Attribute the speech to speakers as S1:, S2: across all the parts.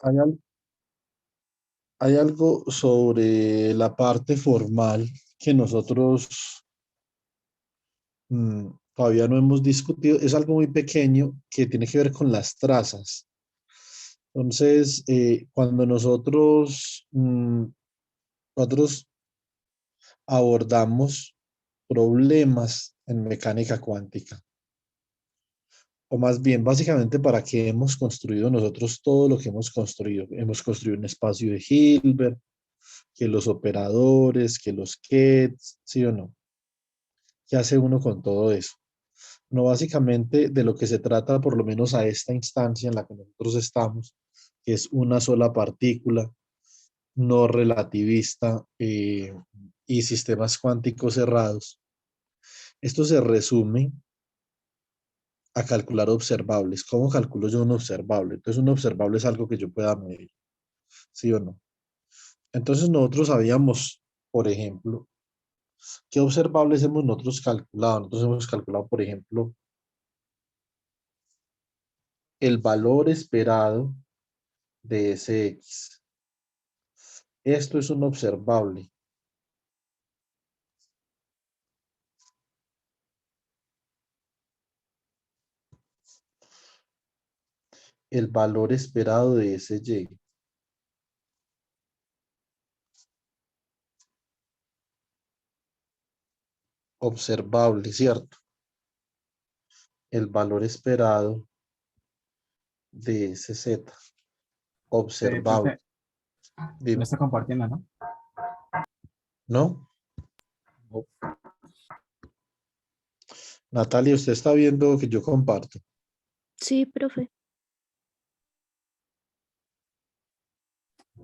S1: Hay, hay algo sobre la parte formal que nosotros todavía no hemos discutido. Es algo muy pequeño que tiene que ver con las trazas. Entonces, cuando nosotros abordamos problemas en mecánica cuántica, o más bien, básicamente, ¿para qué hemos construido nosotros todo lo que hemos construido? Hemos construido un espacio de Hilbert, que los operadores, que los QEDs, ¿sí o no? ¿Qué hace uno con todo eso? No, básicamente de lo que se trata, por lo menos a esta instancia en la que nosotros estamos, que es una sola partícula no relativista y sistemas cuánticos cerrados. Esto se resume a calcular observables. ¿Cómo calculo yo un observable? Entonces, un observable es algo que yo pueda medir, ¿sí o no? Entonces, nosotros sabíamos, por ejemplo, qué observables hemos nosotros calculado. Nosotros hemos calculado, por ejemplo, el valor esperado de Sx. Esto es un observable. El valor esperado de Sy. Observable, ¿cierto? El valor esperado de Sz. Observable.
S2: Profe, no
S1: Dime,
S2: está compartiendo, ¿no?
S1: ¿no? Natalia, usted está viendo que yo comparto.
S3: Sí, profe.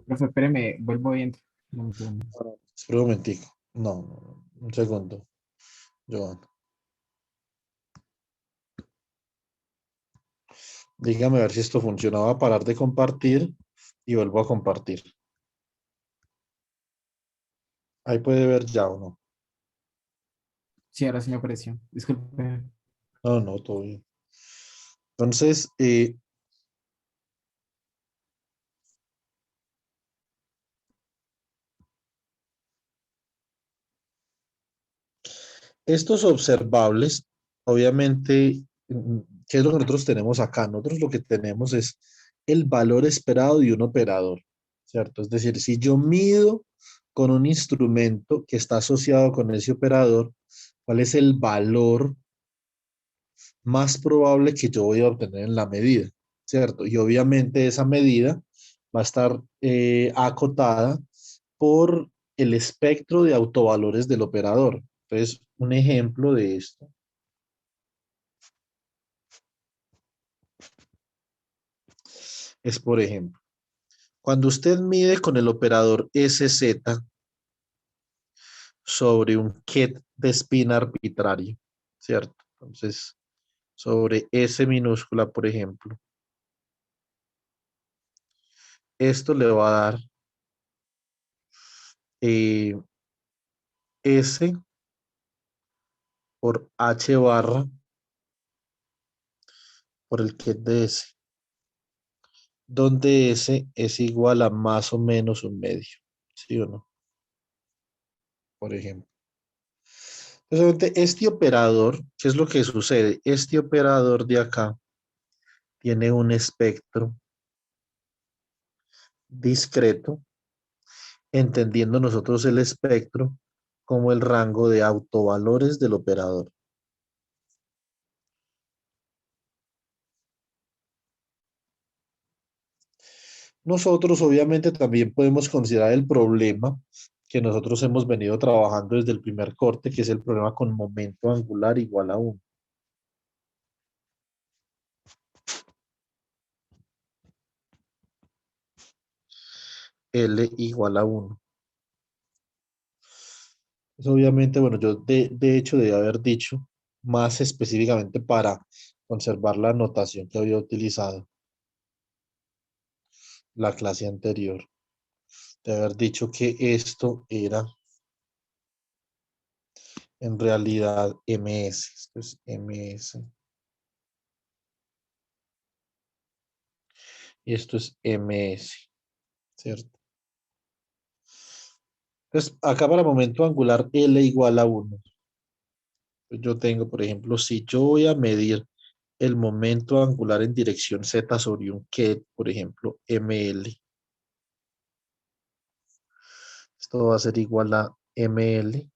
S2: Profe, espéreme, vuelvo y entro. Dame un segundo.
S1: Espera un momentico. No, un segundo, Joan. Dígame a ver si esto funciona. Voy a parar de compartir y vuelvo a compartir. Ahí puede ver ya o no.
S2: Sí, ahora sí me apareció. Disculpe.
S1: No, no, todo bien. Entonces, estos observables, obviamente, ¿qué es lo que nosotros tenemos acá? Nosotros lo que tenemos es el valor esperado de un operador, ¿cierto? Es decir, si yo mido con un instrumento que está asociado con ese operador, ¿cuál es el valor más probable que yo voy a obtener en la medida? ¿Cierto? Y obviamente esa medida va a estar acotada por el espectro de autovalores del operador. Entonces, un ejemplo de esto es, por ejemplo, cuando usted mide con el operador SZ sobre un ket de spin arbitrario, ¿cierto? Entonces, sobre S minúscula, por ejemplo, esto le va a dar eh, S por H barra por el ket de S, donde S es igual a más o menos un medio, ¿sí o no? Por ejemplo. Entonces, este operador, ¿qué es lo que sucede? Este operador de acá tiene un espectro discreto, entendiendo nosotros el espectro como el rango de autovalores del operador. Nosotros obviamente también podemos considerar el problema que nosotros hemos venido trabajando desde el primer corte, que es el problema con momento angular igual a 1. L igual a 1. Pues obviamente, bueno, yo de hecho debí haber dicho más específicamente para conservar la notación que había utilizado la clase anterior. De haber dicho que esto era en realidad MS. Esto es MS y esto es ms, ¿cierto? Entonces, acá para momento angular L igual a 1. Yo tengo, por ejemplo, si yo voy a medir el momento angular en dirección Z sobre un ket, por ejemplo, ml, esto va a ser igual a ml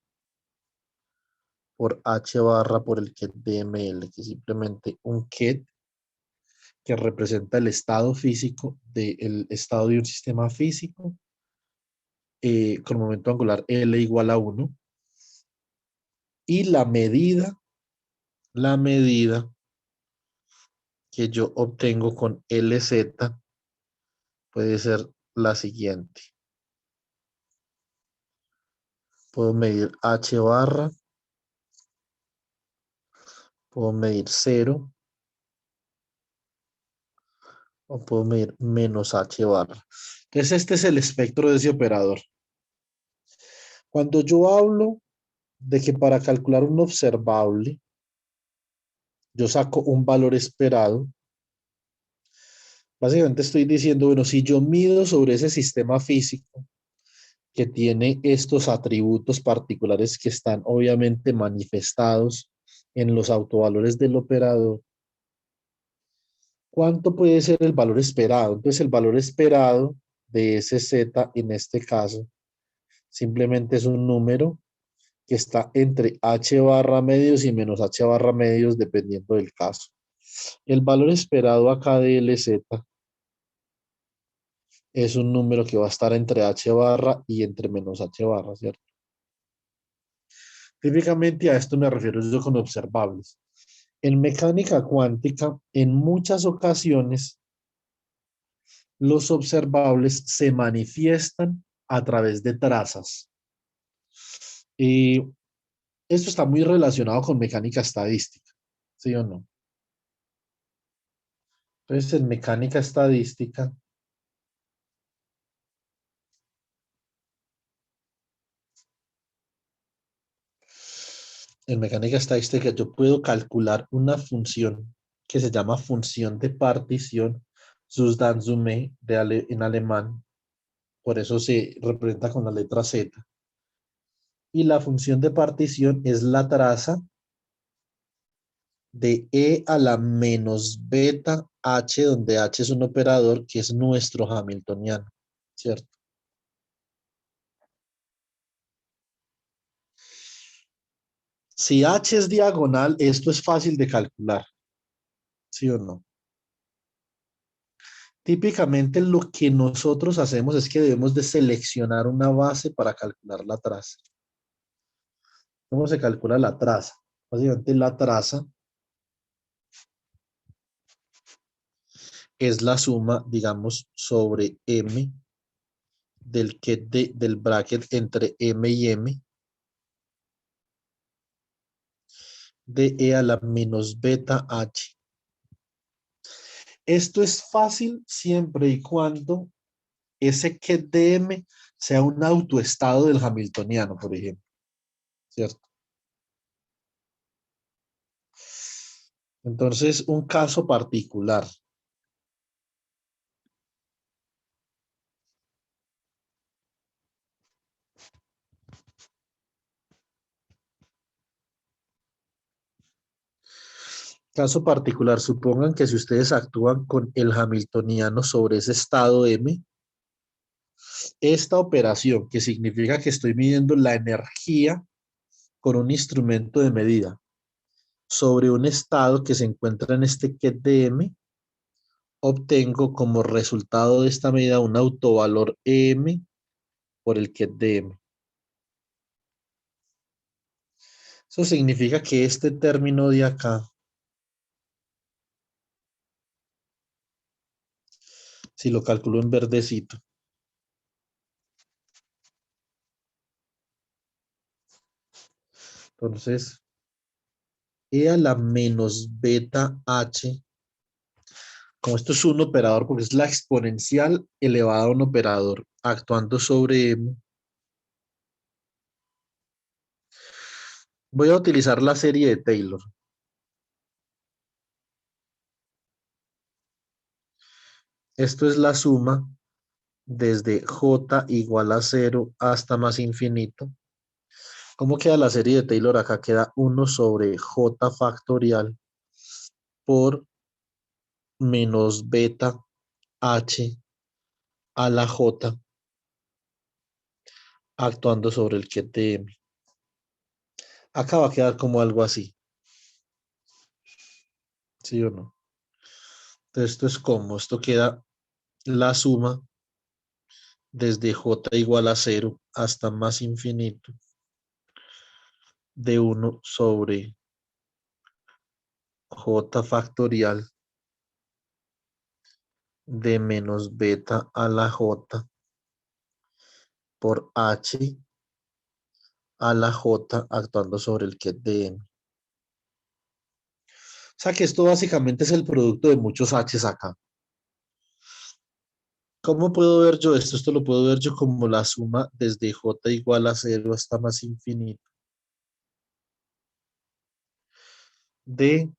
S1: por h barra por el ket de ml, que es simplemente un ket que representa el estado físico del estado de un sistema físico con momento angular L igual a 1 y la medida que yo obtengo con LZ puede ser la siguiente. Puedo medir H barra, puedo medir 0 o puedo medir menos H barra. Entonces este es el espectro de ese operador. Cuando yo hablo de que para calcular un observable, yo saco un valor esperado, básicamente estoy diciendo, bueno, si yo mido sobre ese sistema físico que tiene estos atributos particulares que están obviamente manifestados en los autovalores del operador, ¿cuánto puede ser el valor esperado? Entonces el valor esperado de ese Z en este caso simplemente es un número que está entre H barra medios y menos H barra medios dependiendo del caso. El valor esperado acá de LZ es un número que va a estar entre H barra y entre menos H barra, ¿cierto? Típicamente a esto me refiero yo con observables. En mecánica cuántica, en muchas ocasiones, los observables se manifiestan a través de trazas. Y esto está muy relacionado con mecánica estadística, ¿sí o no? Entonces, en mecánica estadística yo puedo calcular una función que se llama función de partición, Zustanzsumme en alemán, por eso se representa con la letra Z. Y la función de partición es la traza de e a la menos beta h, donde h es un operador que es nuestro hamiltoniano, ¿cierto? Si h es diagonal, esto es fácil de calcular, ¿sí o no? Típicamente lo que nosotros hacemos es que debemos de seleccionar una base para calcular la traza. ¿Cómo se calcula la traza? Básicamente la traza es la suma, digamos, sobre m del bracket entre m y m de e a la menos beta h. Esto es fácil siempre y cuando ese ket de m sea un autoestado del hamiltoniano, por ejemplo, ¿cierto? Entonces, un caso particular. Caso particular, supongan que si ustedes actúan con el hamiltoniano sobre ese estado m, esta operación, que significa que estoy midiendo la energía con un instrumento de medida sobre un estado que se encuentra en este ket de m, obtengo como resultado de esta medida un autovalor m por el ket de m. Eso significa que este término de acá, si lo calculo en verdecito, entonces e a la menos beta h, como esto es un operador, porque es la exponencial elevada a un operador actuando sobre m, voy a utilizar la serie de Taylor. Esto es la suma desde j igual a 0 hasta más infinito. ¿Cómo queda la serie de Taylor acá? Queda 1 sobre j factorial por menos beta h a la j actuando sobre el ket de m. Acá va a quedar como algo así. ¿Sí o no? Entonces esto es como, esto queda la suma desde j igual a 0 hasta más infinito de 1 sobre j factorial de menos beta a la j por h a la j actuando sobre el ket de m. O sea que esto básicamente es el producto de muchos h's acá. ¿Cómo puedo ver yo esto? Esto lo puedo ver yo como la suma desde j igual a 0 hasta más infinito de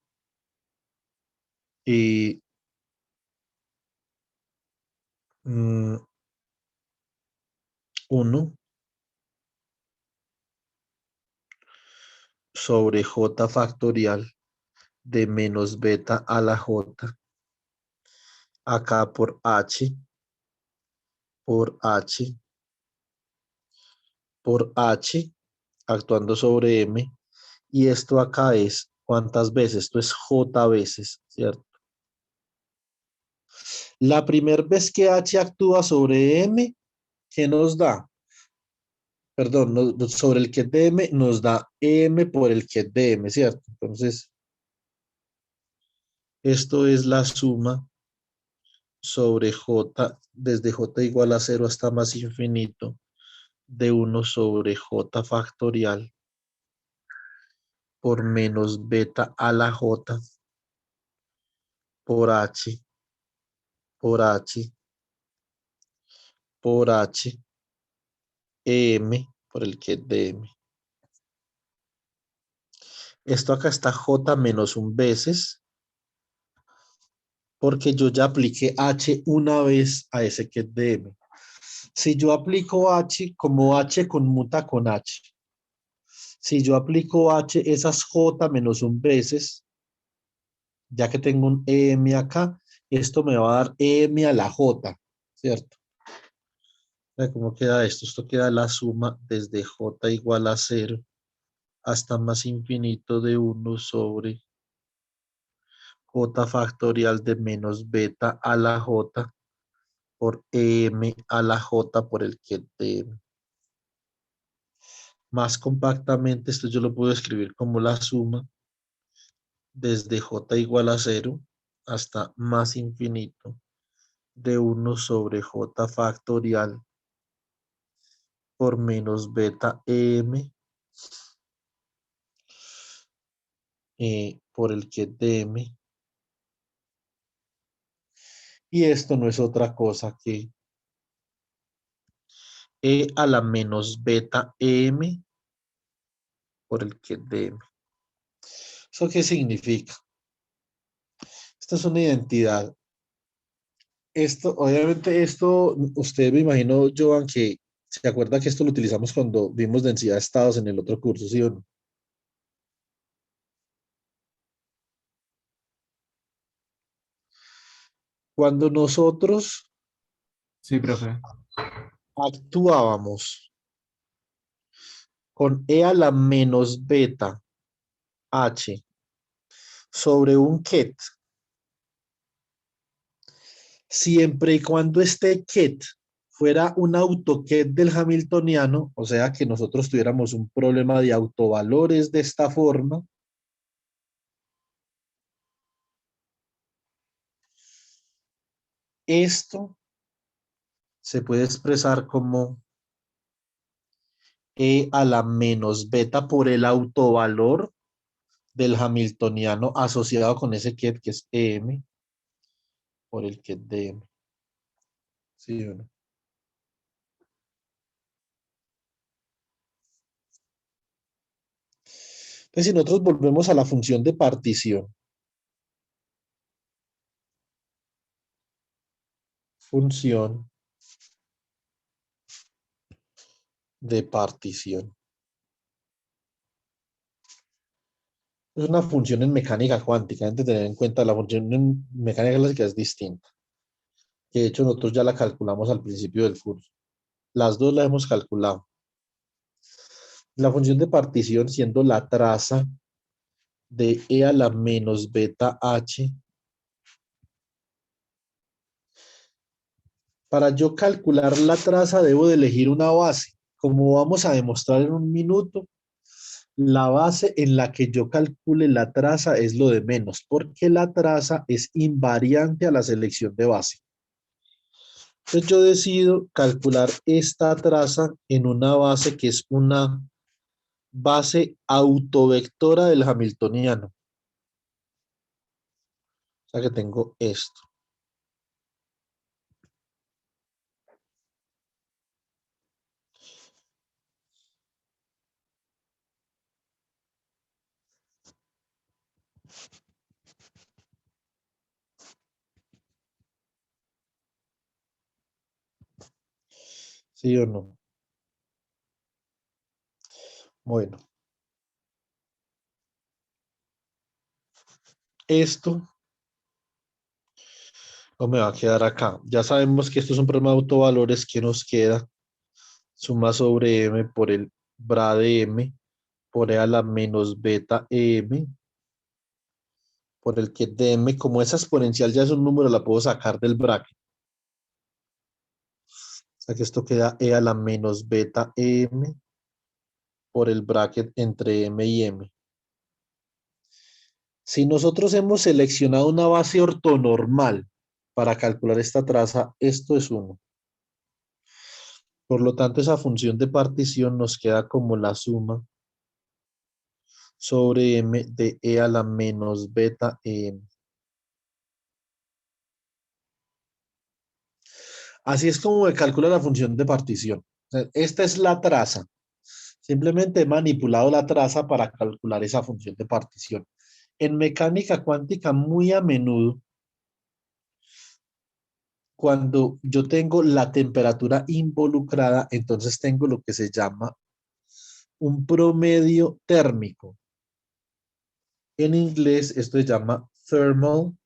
S1: 1 sobre j factorial de menos beta a la j acá por h por h actuando sobre m, y esto acá es ¿cuántas veces? Esto es j veces, ¿cierto? La primera vez que h actúa sobre m, ¿qué nos da? Perdón, sobre el ket de m nos da m por el ket de m, ¿cierto? Entonces, esto es la suma sobre j, desde j igual a 0 hasta más infinito, de 1 sobre j factorial por menos beta a la j por h por h por h m por el ket de m. Esto acá está j menos un veces, porque yo ya apliqué h una vez a ese ket de m. Si yo aplico h, como h conmuta con h, si yo aplico h, esas j menos un veces, ya que tengo un em acá, esto me va a dar em a la j, ¿cierto? ¿Cómo queda esto? Esto queda la suma desde j igual a 0 hasta más infinito de 1 sobre j factorial de menos beta a la j por em a la j por el ket de m. Más compactamente, esto yo lo puedo escribir como la suma desde j igual a 0 hasta más infinito de 1 sobre j factorial por menos beta m por el ket de m. Y esto no es otra cosa que e a la menos beta m por el ket de m. ¿Eso qué significa? Esta es una identidad. Esto, obviamente, esto, usted me imagino, Joan, que se acuerda que esto lo utilizamos cuando vimos densidad de estados en el otro curso, ¿sí o no? Cuando nosotros
S2: Sí, profe.
S1: actuábamos con e a la menos beta h sobre un ket, siempre y cuando este ket fuera un autoket del hamiltoniano, o sea que nosotros tuviéramos un problema de autovalores de esta forma, esto se puede expresar como e a la menos beta por el autovalor del hamiltoniano asociado con ese ket que es em por el ket de m. ¿Sí o no? Entonces, si nosotros volvemos a la función de partición, función de partición. Es una función en mecánica cuántica. Hay que tener en cuenta la función en mecánica clásica es distinta. Que de hecho nosotros ya la calculamos al principio del curso. Las dos las hemos calculado. La función de partición siendo la traza de e a la menos beta h. Para yo calcular la traza debo de elegir una base. Como vamos a demostrar en un minuto, la base en la que yo calcule la traza es lo de menos, porque la traza es invariante a la selección de base. Entonces yo decido calcular esta traza en una base que es una base autovectora del hamiltoniano. O sea que tengo esto. ¿Sí o no? Bueno. Esto no me va a quedar acá. Ya sabemos que esto es un problema de autovalores. ¿Qué nos queda? Suma sobre m por el bra de m por e a la menos beta m por el que de m, como esa exponencial ya es un número, la puedo sacar del bracket. O sea que esto queda e a la menos beta m por el bracket entre m y m. Si nosotros hemos seleccionado una base ortonormal para calcular esta traza, esto es 1. Por lo tanto, esa función de partición nos queda como la suma sobre m de e a la menos beta m. Así es como se calcula la función de partición. O sea, esta es la traza. Simplemente he manipulado la traza para calcular esa función de partición. En mecánica cuántica, muy a menudo, cuando yo tengo la temperatura involucrada, entonces tengo lo que se llama un promedio térmico. En inglés esto se llama thermal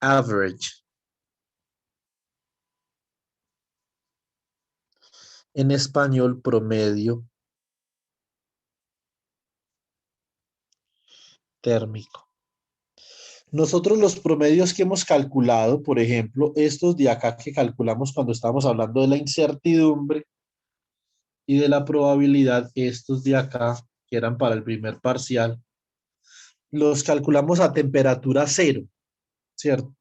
S1: average. En español, promedio térmico. Nosotros los promedios que hemos calculado, por ejemplo, estos de acá que calculamos cuando estábamos hablando de la incertidumbre y de la probabilidad, estos de acá, que eran para el primer parcial, los calculamos a temperatura cero, ¿cierto?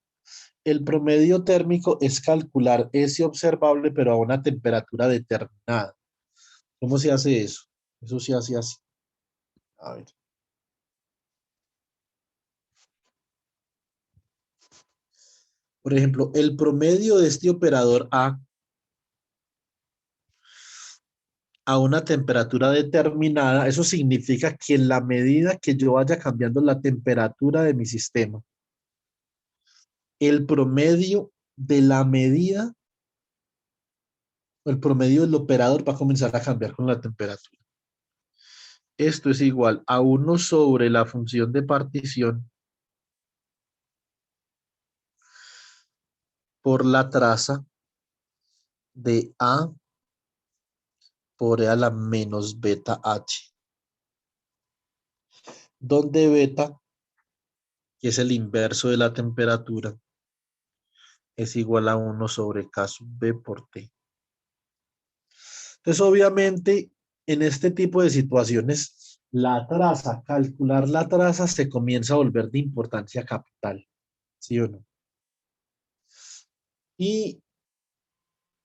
S1: El promedio térmico es calcular ese observable, pero a una temperatura determinada. ¿Cómo se hace eso? Eso se hace así. A ver. Por ejemplo, el promedio de este operador a una temperatura determinada, eso significa que en la medida que yo vaya cambiando la temperatura de mi sistema, el promedio de la medida, el promedio del operador va a comenzar a cambiar con la temperatura. Esto es igual a 1 sobre la función de partición por la traza de A por E a la menos beta H, donde beta, que es el inverso de la temperatura, es igual a 1 sobre K sub B por T. Entonces, obviamente, en este tipo de situaciones, la traza, calcular la traza se comienza a volver de importancia capital, ¿sí o no? Y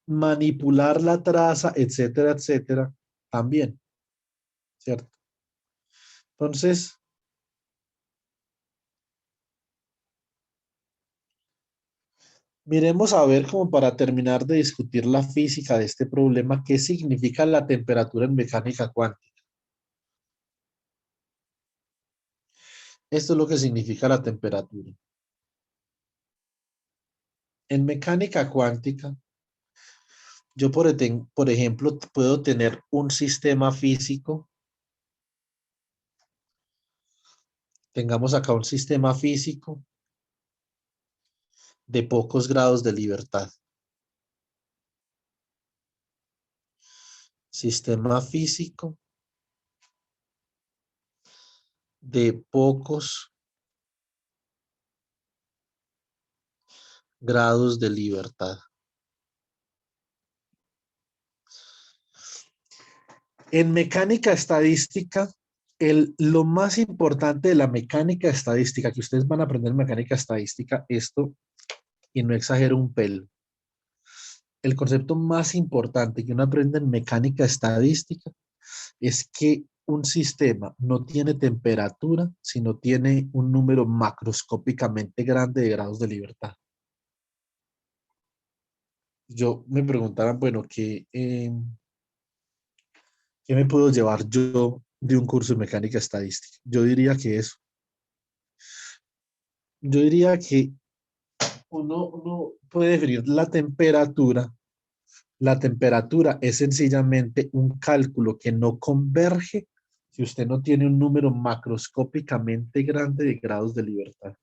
S1: manipular la traza, etcétera, etcétera, también, ¿cierto? Entonces, miremos a ver como para terminar de discutir la física de este problema, ¿qué significa la temperatura en mecánica cuántica? Esto es lo que significa la temperatura. En mecánica cuántica, yo por ejemplo puedo tener un sistema físico. Tengamos acá un sistema físico de pocos grados de libertad. Sistema físico de pocos grados de libertad. En mecánica estadística, lo más importante de la mecánica estadística, que ustedes van a aprender en mecánica estadística, esto, y no exagero un pelo, el concepto más importante que uno aprende en mecánica estadística es que un sistema no tiene temperatura, sino tiene un número macroscópicamente grande de grados de libertad. Yo me preguntaran, bueno, ¿qué me puedo llevar yo de un curso de mecánica estadística? Yo diría que eso. Yo diría que uno puede definir la temperatura. La temperatura es sencillamente un cálculo que no converge si usted no tiene un número macroscópicamente grande de grados de libertad.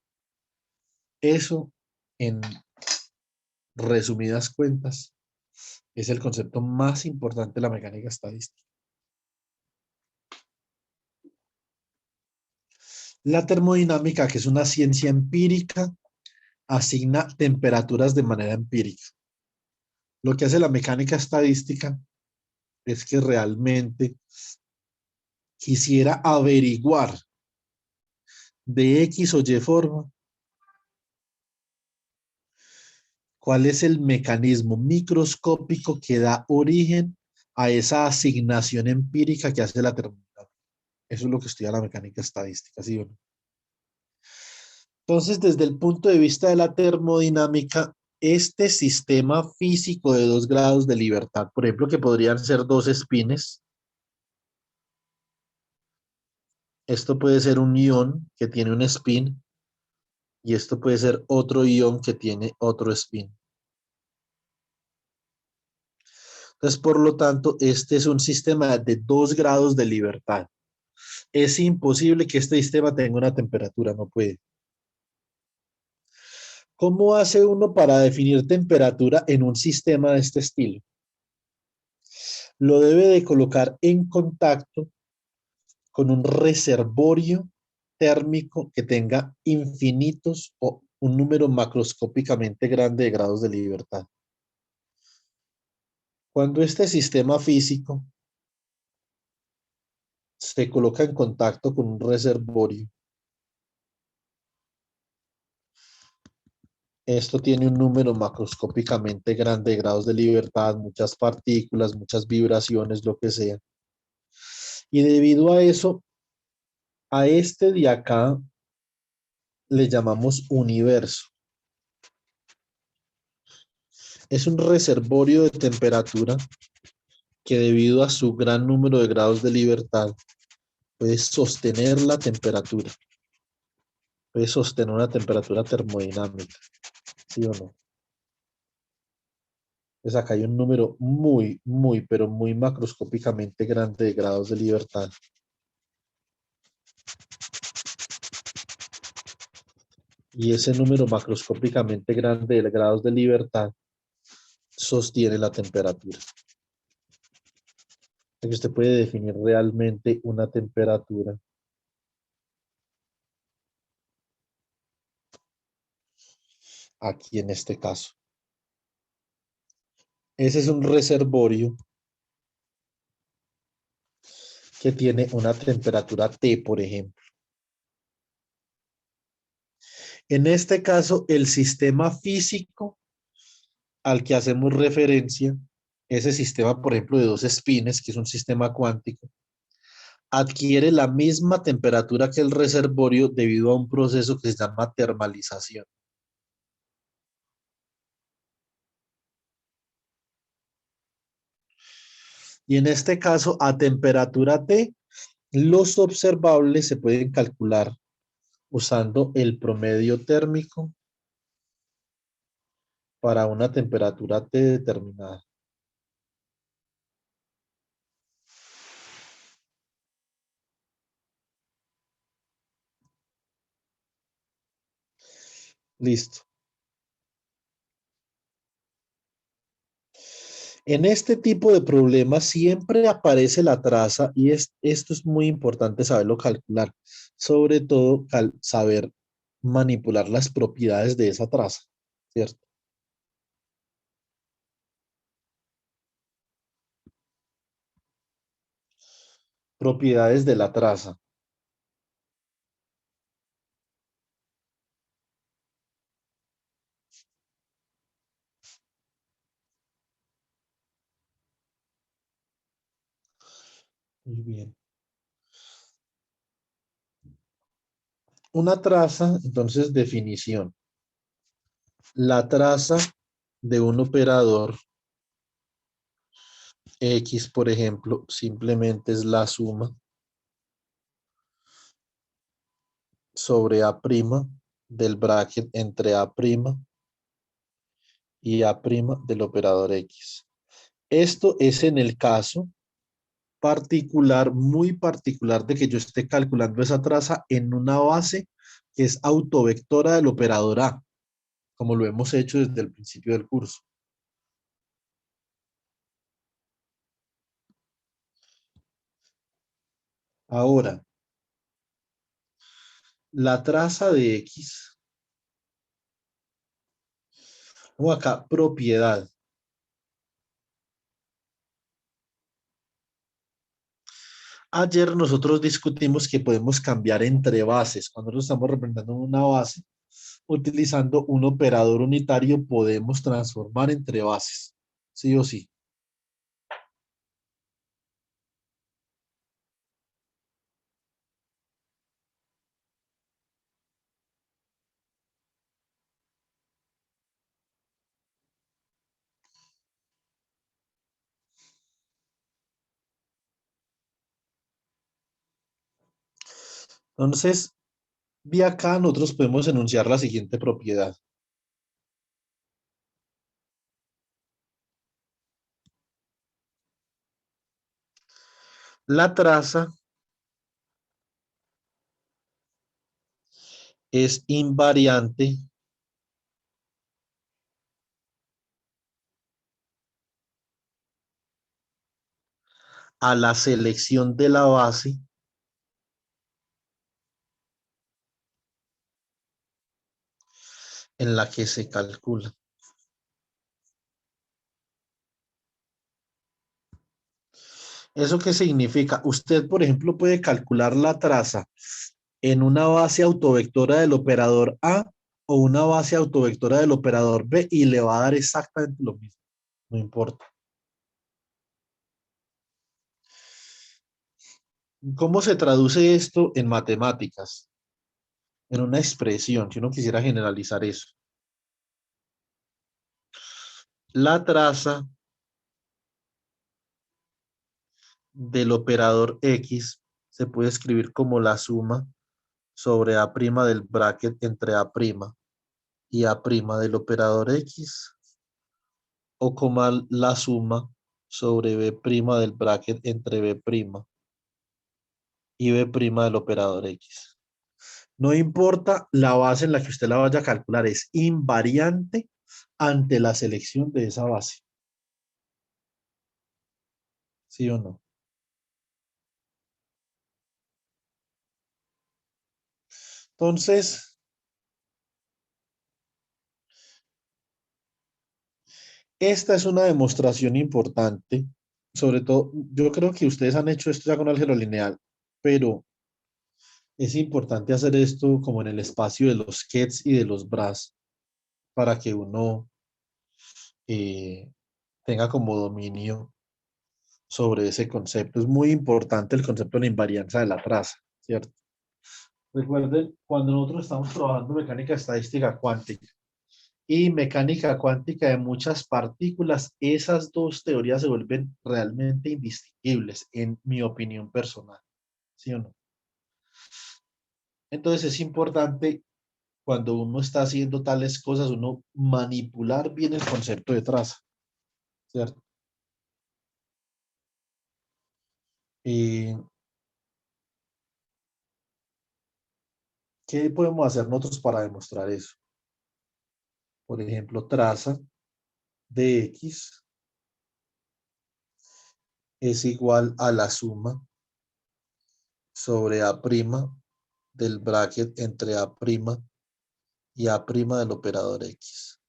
S1: Eso, en resumidas cuentas, es el concepto más importante de la mecánica estadística. La termodinámica, que es una ciencia empírica, asigna temperaturas de manera empírica. Lo que hace la mecánica estadística es que realmente quisiera averiguar de X o Y forma cuál es el mecanismo microscópico que da origen a esa asignación empírica que hace la termodinámica. Eso es lo que estudia la mecánica estadística, ¿sí o no? Entonces, desde el punto de vista de la termodinámica, este sistema físico de 2 grados de libertad, por ejemplo, que podrían ser dos espines, esto puede ser un ion que tiene un spin y esto puede ser otro ion que tiene otro spin. Entonces, por lo tanto, este es un sistema de 2 grados de libertad. Es imposible que este sistema tenga una temperatura, no puede. ¿Cómo hace uno para definir temperatura en un sistema de este estilo? Lo debe de colocar en contacto con un reservorio térmico que tenga infinitos o un número macroscópicamente grande de grados de libertad. Cuando este sistema físico se coloca en contacto con un reservorio, esto tiene un número macroscópicamente grande de grados de libertad, muchas partículas, muchas vibraciones, lo que sea. Y debido a eso, a este de acá le llamamos universo. Es un reservorio de temperatura que debido a su gran número de grados de libertad puede sostener la temperatura. Puede sostener una temperatura termodinámica. ¿Sí o no? Pues acá hay un número pero muy macroscópicamente grande de grados de libertad. Y ese número macroscópicamente grande de grados de libertad sostiene la temperatura. Que usted puede definir realmente una temperatura. Aquí en este caso. Ese es un reservorio que tiene una temperatura T, por ejemplo. En este caso, el sistema físico al que hacemos referencia, ese sistema, por ejemplo, de dos espines, que es un sistema cuántico, adquiere la misma temperatura que el reservorio debido a un proceso que se llama termalización. Y en este caso, a temperatura T, los observables se pueden calcular usando el promedio térmico para una temperatura T determinada. Listo. En este tipo de problemas siempre aparece la traza y esto es muy importante saberlo calcular. Sobre todo saber manipular las propiedades de esa traza, ¿cierto? Propiedades de la traza. Muy bien. Una traza, entonces, definición. La traza de un operador X, por ejemplo, simplemente es la suma sobre A' del bracket entre A' y A' del operador X. Esto es en el caso particular, muy particular, de que yo esté calculando esa traza en una base que es autovectora del operador A, como lo hemos hecho desde el principio del curso. Ahora, la traza de X, o acá, propiedad. Ayer nosotros discutimos que podemos cambiar entre bases. Cuando nos estamos representando una base, utilizando un operador unitario, podemos transformar entre bases, sí o sí. Entonces, de acá nosotros podemos enunciar la siguiente propiedad. La traza es invariante a la selección de la base en la que se calcula. ¿Eso qué significa? Usted, por ejemplo, puede calcular la traza en una base autovectora del operador A o una base autovectora del operador B y le va a dar exactamente lo mismo. No importa. ¿Cómo se traduce esto en matemáticas? En una expresión, si uno quisiera generalizar eso. La traza del operador X se puede escribir como la suma sobre A' del bracket entre A' y A' del operador X, o como la suma sobre B' del bracket entre B' y B' del operador X. No importa la base en la que usted la vaya a calcular, es invariante ante la selección de esa base. ¿Sí o no? Entonces, esta es una demostración importante. Sobre todo, yo creo que ustedes han hecho esto ya con álgebra lineal, pero es importante hacer esto como en el espacio de los KETs y de los BRAS para que uno eh, tenga como dominio sobre ese concepto. Es muy importante el concepto de la invarianza de la traza, ¿cierto? Recuerden, cuando nosotros estamos trabajando mecánica estadística cuántica y mecánica cuántica de muchas partículas, esas dos teorías se vuelven realmente indistinguibles, en mi opinión personal, ¿sí o no? Entonces es importante cuando uno está haciendo tales cosas, uno manipular bien el concepto de traza, ¿cierto? Y ¿qué podemos hacer nosotros para demostrar eso? Por ejemplo, traza de X es igual a la suma sobre A' del bracket entre A' y A' del operador X.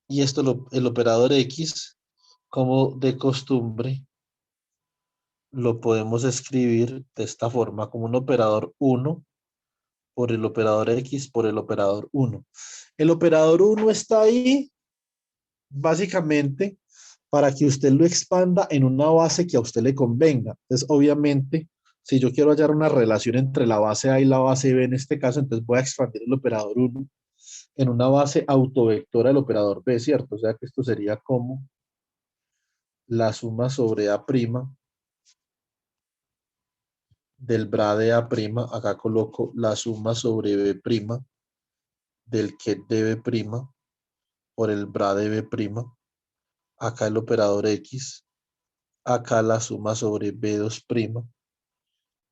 S1: Y esto, el operador X, como de costumbre, lo podemos escribir de esta forma, como un operador 1 por el operador X por el operador 1. El operador 1 está ahí básicamente para que usted lo expanda en una base que a usted le convenga. Entonces, obviamente, si yo quiero hallar una relación entre la base A y la base B en este caso, entonces voy a expandir el operador 1 en una base autovectora del operador B, ¿cierto? O sea que esto sería como la suma sobre A' del bra de A', acá coloco la suma sobre B' del que de B' por el bra de B', acá el operador X, acá la suma sobre B2'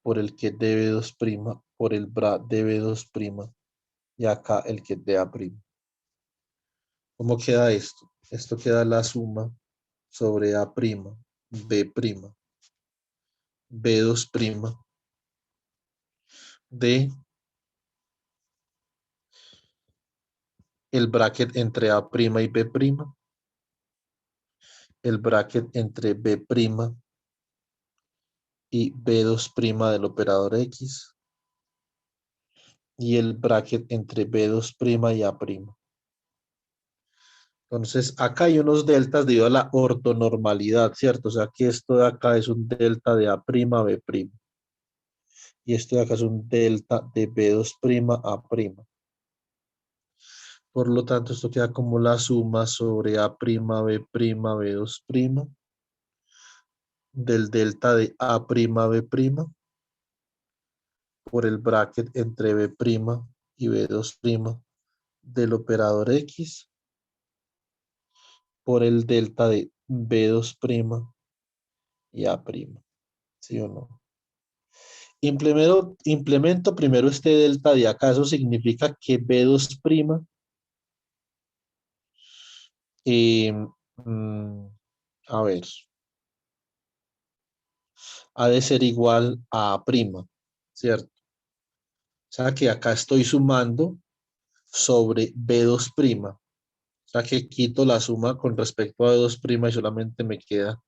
S1: por el que de B2' por el bra de B2' y acá el que de A'. ¿Cómo queda esto? Esto queda la suma sobre A', B', B2' de el bracket entre A' y B', el bracket entre B' y B2' del operador X y el bracket entre B2' y A'. Entonces, acá hay unos deltas debido a la ortonormalidad, ¿cierto? O sea que esto de acá es un delta de A', B'. Y esto de acá es un delta de B2' A'. Por lo tanto, esto queda como la suma sobre A', B', B2' del delta de A', B' por el bracket entre B' y B2' del operador X por el delta de B2' y A'. ¿Sí o no? Implemento primero este delta de acá. Eso significa que B2', eh, mm, a ver, ha de ser igual a A', ¿cierto? O sea que acá estoy sumando sobre B2'. O sea que quito la suma con respecto a B2' y solamente me queda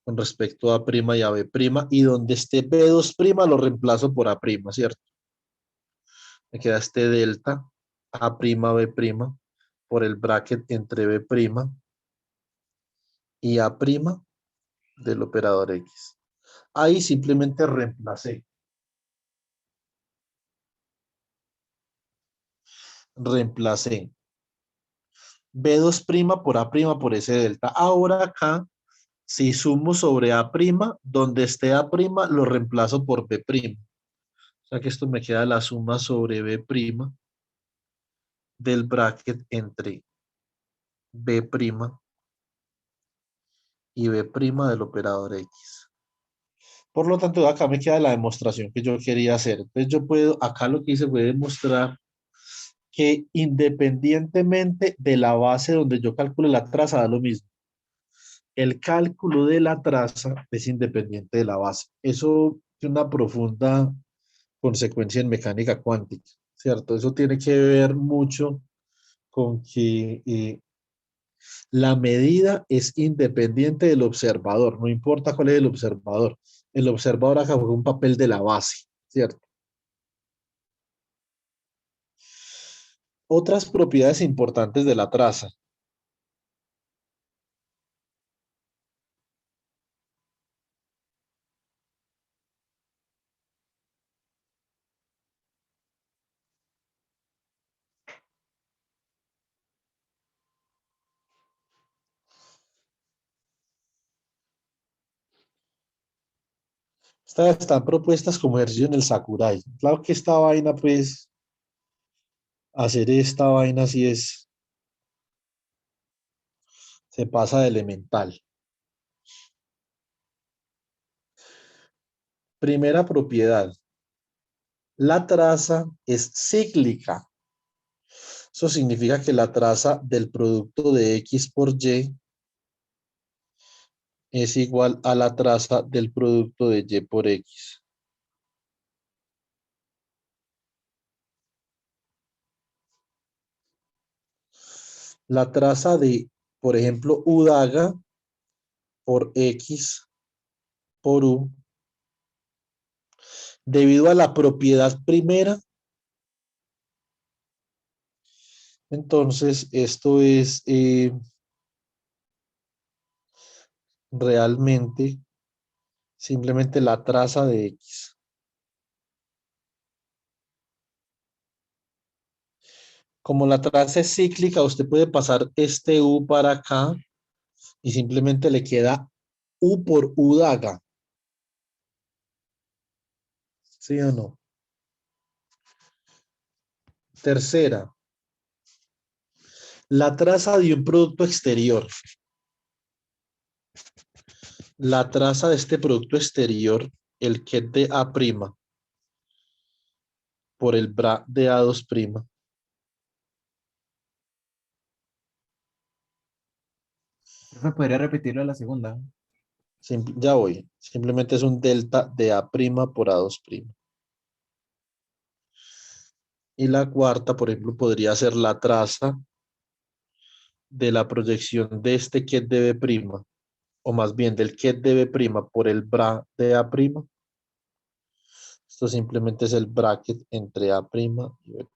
S1: con respecto a A' y a B'. Y donde esté B2' lo reemplazo por A', ¿cierto? Me queda este delta A', B' por el bracket entre B' y A' del operador X. Ahí simplemente reemplacé. Reemplacé B2' por A' por ese delta. Ahora acá, si sumo sobre A', donde esté A', lo reemplazo por B'. O sea que esto me queda la suma sobre B' del bracket entre B' y B' del operador X. Por lo tanto, acá me queda la demostración que yo quería hacer. Entonces yo puedo, acá lo que hice fue demostrar que independientemente de la base donde yo calcule la traza, da lo mismo. El cálculo de la traza es independiente de la base. Eso tiene una profunda consecuencia en mecánica cuántica, ¿cierto? Eso tiene que ver mucho con que la medida es independiente del observador, no importa cuál es el observador. El observador acá juega un papel de la base, ¿cierto? Otras propiedades importantes de la traza. Estas están propuestas como ejercicio en el Sakurai. Claro que esta vaina, pues, hacer esta vaina sí es, se pasa de elemental. Primera propiedad, la traza es cíclica. Eso significa que la traza del producto de X por Y es igual a la traza del producto de Y por X. La traza de, por ejemplo, U daga por X por U, debido a la propiedad primera, entonces esto es realmente simplemente la traza de X. Como la traza es cíclica, usted puede pasar este U para acá y simplemente le queda U por U daga. ¿Sí o no? Tercera, la traza de un producto exterior. La traza de este producto exterior, el que es de A' por el bra de A2'.
S2: Profe, ¿podría repetirlo a la segunda?
S1: Ya voy. Simplemente es un delta de A' por A2'. Y la cuarta, por ejemplo, podría ser la traza de la proyección de este ket de B', o más bien del ket de B' por el bra de A'. Esto simplemente es el bracket entre A' y B'.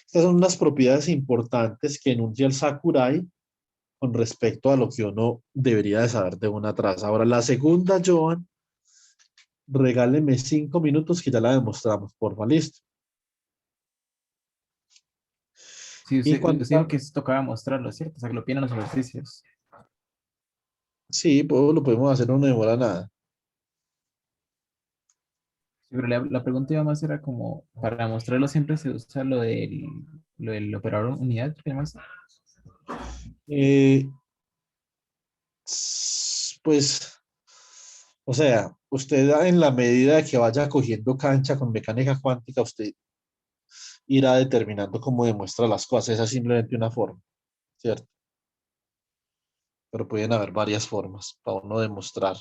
S1: Estas son unas propiedades importantes que enuncia el Sakurai con respecto a lo que uno debería de saber de una traza. Ahora, la segunda, Joan, regáleme 5 minutos que ya la demostramos, porfa, listo.
S2: Sí,
S1: Y
S2: usted dijo que se tocaba mostrarlo, ¿cierto? O sea, que lo piden los ejercicios.
S1: sí, pues lo podemos hacer, no demora nada.
S2: Sí, pero la pregunta iba más era como, para mostrarlo siempre se usa lo del operador unidad, ¿qué más?
S1: Eh, pues, o sea, usted en la medida de que vaya cogiendo cancha con mecánica cuántica, usted irá determinando cómo demuestra las cosas. Esa es simplemente una forma, ¿cierto? Pero pueden haber varias formas para uno demostrar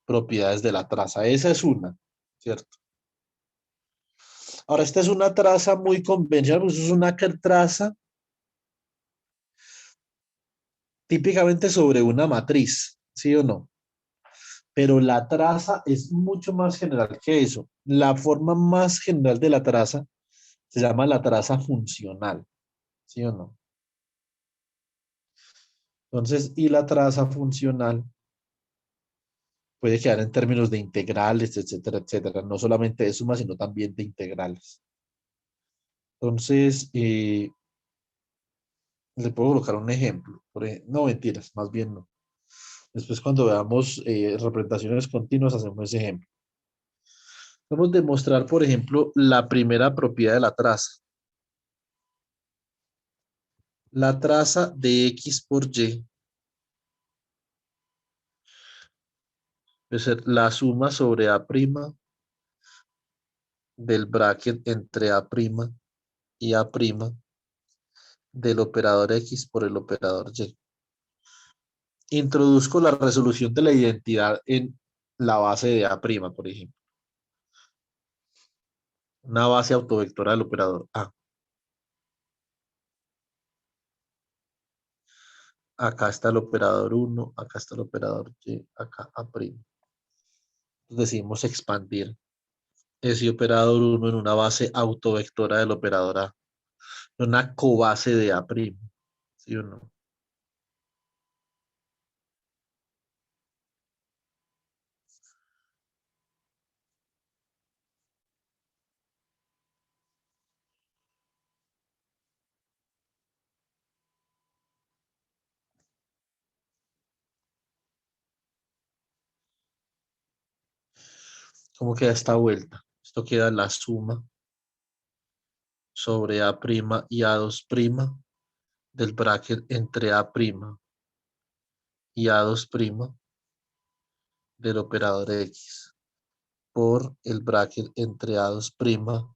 S1: propiedades de la traza. Esa es una, ¿cierto? Ahora, esta es una traza muy convencional, pues es una traza típicamente sobre una matriz, ¿sí o no? Pero la traza es mucho más general que eso. La forma más general de la traza se llama la traza funcional, ¿sí o no? Entonces, y la traza funcional puede quedar en términos de integrales, etcétera, etcétera. No solamente de suma, sino también de integrales. Entonces, le puedo colocar un ejemplo. No, mentiras, más bien no. Después, cuando veamos representaciones continuas, hacemos ese ejemplo. Vamos a demostrar, por ejemplo, la primera propiedad de la traza. La traza de X por Y debe ser la suma sobre A' del bracket entre A' y A' del operador X por el operador Y. Introduzco la resolución de la identidad en la base de A', por ejemplo. Una base autovectora del operador A. Acá está el operador 1, acá está el operador Y, acá A'. Decidimos expandir ese operador 1 en una base autovectora del operador A. Una cobase de A'. ¿Sí o no? ¿Cómo queda esta vuelta? Esto queda la suma sobre A' y A2' del bracket entre A' y A2' del operador X por el bracket entre A2'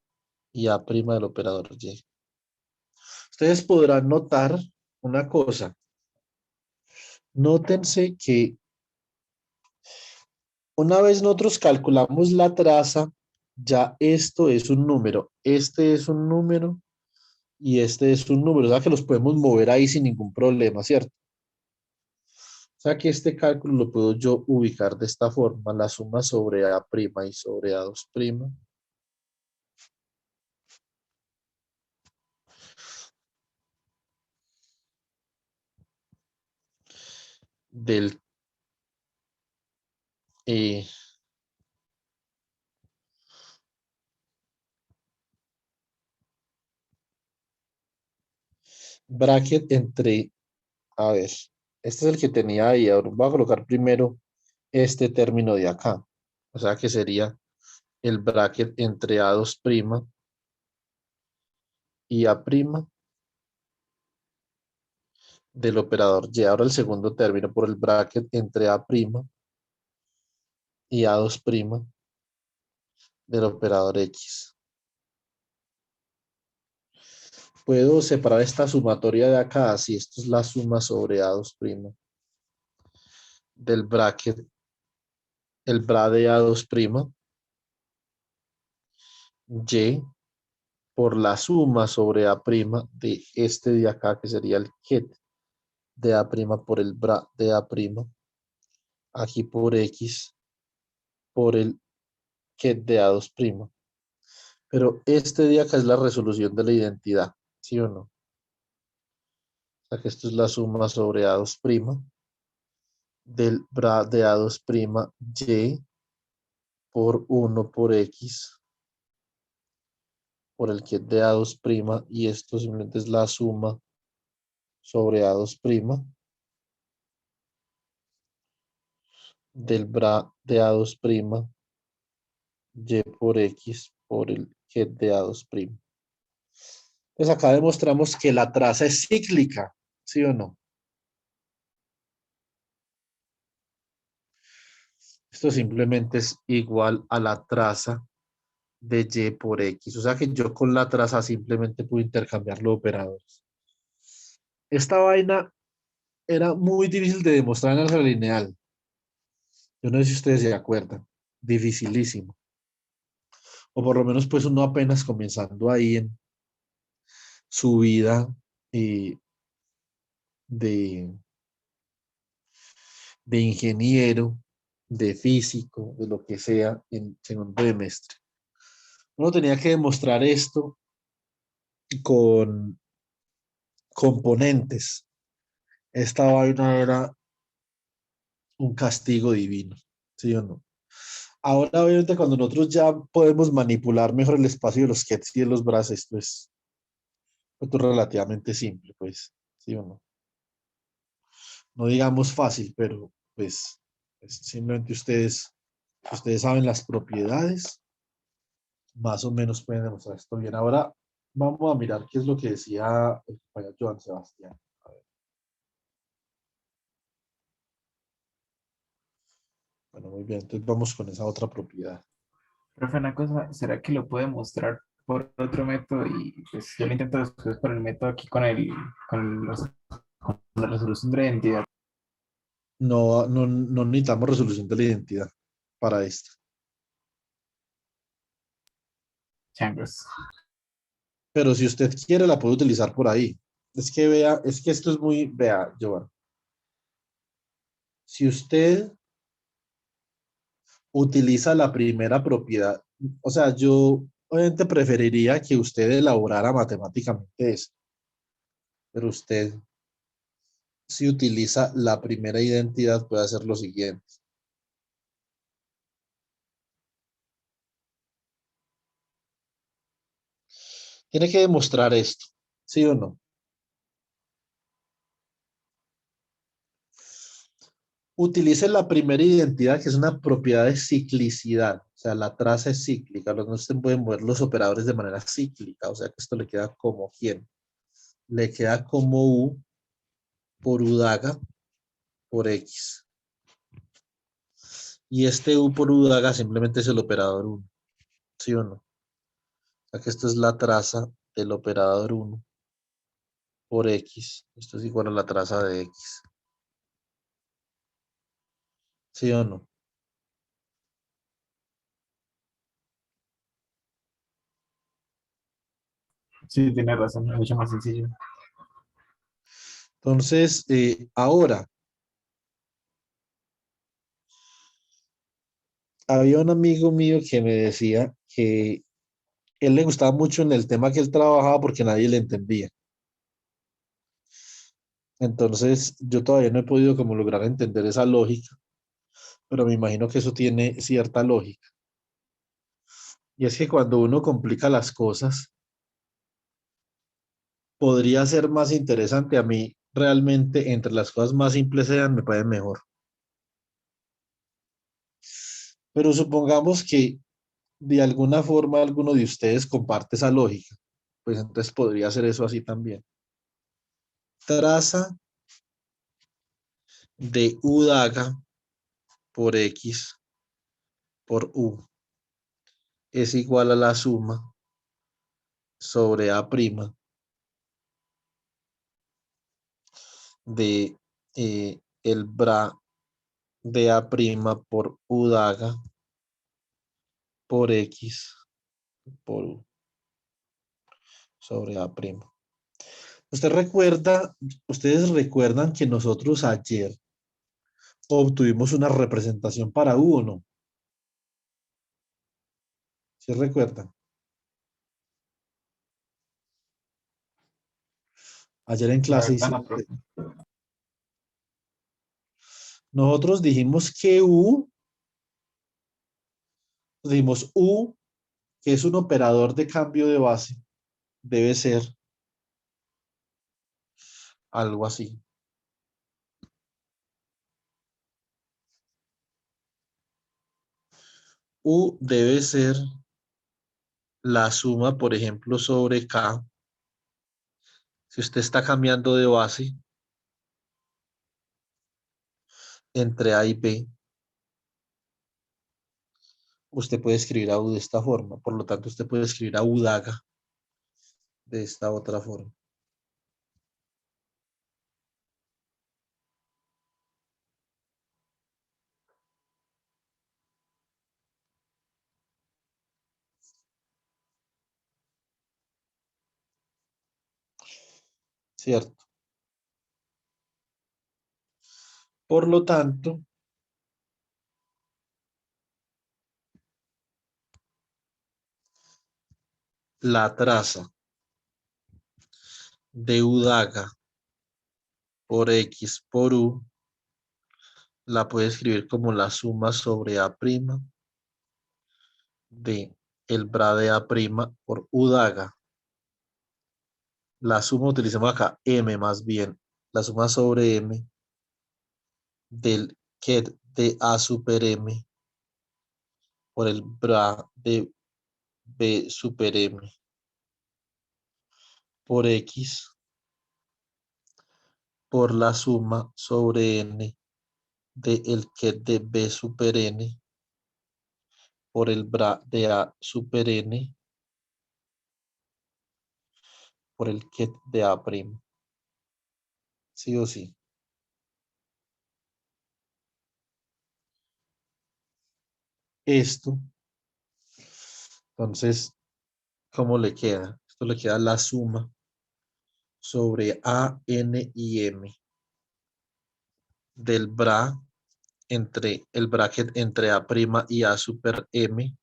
S1: y A' del operador Y. Ustedes podrán notar una cosa. Nótense que una vez nosotros calculamos la traza, ya esto es un número, este es un número y este es un número. O sea que los podemos mover ahí sin ningún problema, ¿cierto? O sea que este cálculo lo puedo yo ubicar de esta forma, la suma sobre A' y sobre A2' del eh, bracket entre, a ver, este es el que tenía ahí, ahora voy a colocar primero este término de acá, o sea que sería el bracket entre A2' y A' del operador Y. Ahora el segundo término por el bracket entre A' y A2' del operador X. Puedo separar esta sumatoria de acá, si esto es la suma sobre A2' del bracket, el bra de A2' Y por la suma sobre A' de este de acá, que sería el ket de A' por el bra de A', aquí por X, por el ket de A2'. Pero este de acá es la resolución de la identidad, ¿sí o no? O sea que esto es la suma sobre A2' del bra de A2' Y por 1 por X por el ket de A2' y esto simplemente es la suma sobre A2' del bra de A2' Y por X por el ket de A2'. Pues acá demostramos que la traza es cíclica, ¿sí o no? Esto simplemente es igual a la traza de Y por X. O sea que yo con la traza simplemente puedo intercambiar los operadores. Esta vaina era muy difícil de demostrar en álgebra lineal. Yo no sé si ustedes se acuerdan. Dificilísimo. O por lo menos pues uno apenas comenzando ahí en su vida eh, de, de ingeniero, de físico, de lo que sea en segundo semestre. Uno tenía que demostrar esto con componentes. Esta vaina era un castigo divino, ¿sí o no? Ahora, obviamente, cuando nosotros ya podemos manipular mejor el espacio de los kets y de los brazos, pues, esto es relativamente simple, pues, ¿sí o no? No digamos fácil, pero pues, simplemente ustedes saben las propiedades, más o menos pueden demostrar esto bien. Ahora vamos a mirar qué es lo que decía el compañero Joan Sebastián. A ver. Bueno, muy bien, entonces vamos con esa otra propiedad.
S2: Profe, una cosa, ¿será que lo puede mostrar por otro método? Y pues yo lo intento después por el método aquí con la resolución de la identidad.
S1: No, no, no necesitamos resolución de la identidad para esto.
S2: Changos.
S1: Pero si usted quiere, la puede utilizar por ahí. Es que vea, es que esto es muy, vea, Joan. Si usted utiliza la primera propiedad, o sea, yo obviamente preferiría que usted elaborara matemáticamente eso, pero usted, si utiliza la primera identidad, puede hacer lo siguiente. Tiene que demostrar esto, ¿sí o no? Utilice la primera identidad, que es una propiedad de ciclicidad. O sea, la traza es cíclica. No se pueden mover los operadores de manera cíclica. O sea, que esto le queda como ¿quién? Le queda como U por U daga por X. Y este U por U daga simplemente es el operador 1. ¿Sí o no? O sea, que esto es la traza del operador 1 por X. Esto es igual a la traza de X. ¿Sí o no?
S2: Sí, tiene razón, es mucho más sencillo.
S1: Entonces, ahora, había un amigo mío que me decía que él le gustaba mucho en el tema que él trabajaba porque nadie le entendía. Entonces, yo todavía no he podido como lograr entender esa lógica, pero me imagino que eso tiene cierta lógica. Y es que cuando uno complica las cosas, podría ser más interesante. A mí, realmente, entre las cosas más simples sean, me parece mejor. Pero supongamos que de alguna forma alguno de ustedes comparte esa lógica. Pues entonces podría ser eso así también. Traza de U daga por X por U es igual a la suma sobre A' de el bra de A' por U daga por X por U sobre A'. Ustedes recuerdan que nosotros ayer obtuvimos una representación para U, ¿o no? ¿Sí recuerdan? Ayer en
S2: La
S1: clase
S2: verdad, no, profe.
S1: nosotros dijimos U, que es un operador de cambio de base, debe ser algo así. U debe ser la suma, por ejemplo, sobre K. Si usted está cambiando de base entre A y B, usted puede escribir a U de esta forma. Por lo tanto, usted puede escribir a U daga de esta otra forma. ¿Cierto? Por lo tanto, la traza de U daga por X por U la puede escribir como la suma sobre A' de el bra de A' por U daga. La suma utilizamos acá M más bien. La suma sobre M del ket de A super M por el bra de B super M por X por la suma sobre N de el ket de B super N por el bra de A super N por el ket de A'. Sí o sí. Esto, entonces, ¿cómo le queda? Esto le queda la suma sobre A, N y M del bra entre el bracket entre A' y A super M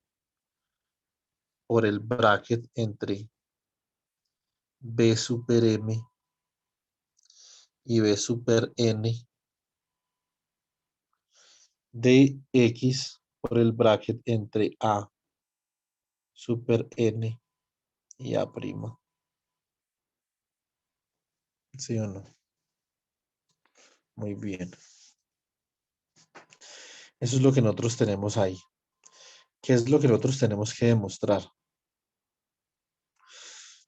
S1: por el bracket entre B super M y B super N de X por el bracket entre A super N y A'. ¿Sí o no? Muy bien. Eso es lo que nosotros tenemos ahí. ¿Qué es lo que nosotros tenemos que demostrar?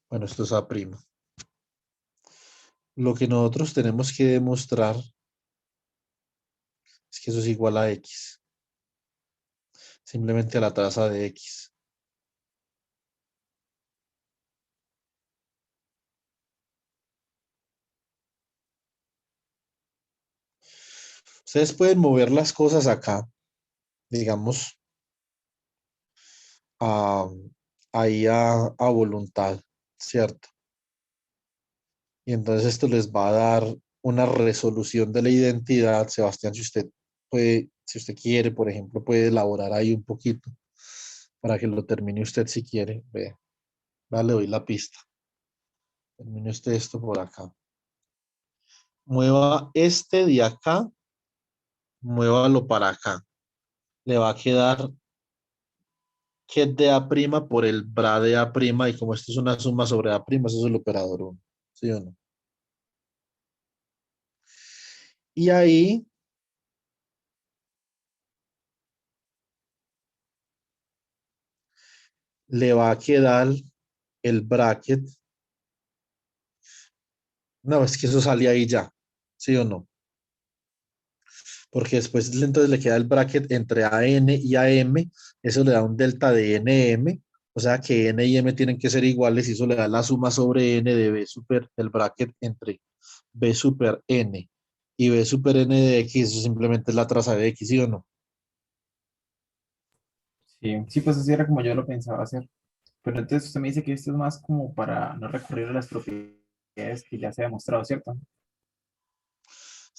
S1: Bueno, esto es A'. Lo que nosotros tenemos que demostrar es que eso es igual a X. Simplemente a la tasa de X. Ustedes pueden mover las cosas acá, digamos, a, ahí a voluntad, ¿cierto? Y entonces esto les va a dar una resolución de la identidad. Sebastián, si usted puede, si usted quiere, por ejemplo, puede elaborar ahí un poquito para que lo termine usted si quiere. Ve, le doy la pista. Termine usted esto por acá. Mueva este de acá, muévalo para acá. Le va a quedar que de A' por el bra de A', y como esto es una suma sobre A', eso es el operador 1. ¿Sí o no? Y ahí le va a quedar el bracket. No, es que eso sale ahí ya. ¿Sí o no? Porque después entonces le queda el bracket entre AN y AM. Eso le da un delta de NM. O sea que N y M tienen que ser iguales y eso le da la suma sobre N de B super el bracket entre B super N y B super N de X. Eso simplemente es la traza de X, ¿sí o no?
S2: Sí, sí, pues así era como yo lo pensaba hacer. Pero entonces usted me dice que esto es más como para no recurrir a las propiedades que ya se ha demostrado, ¿cierto?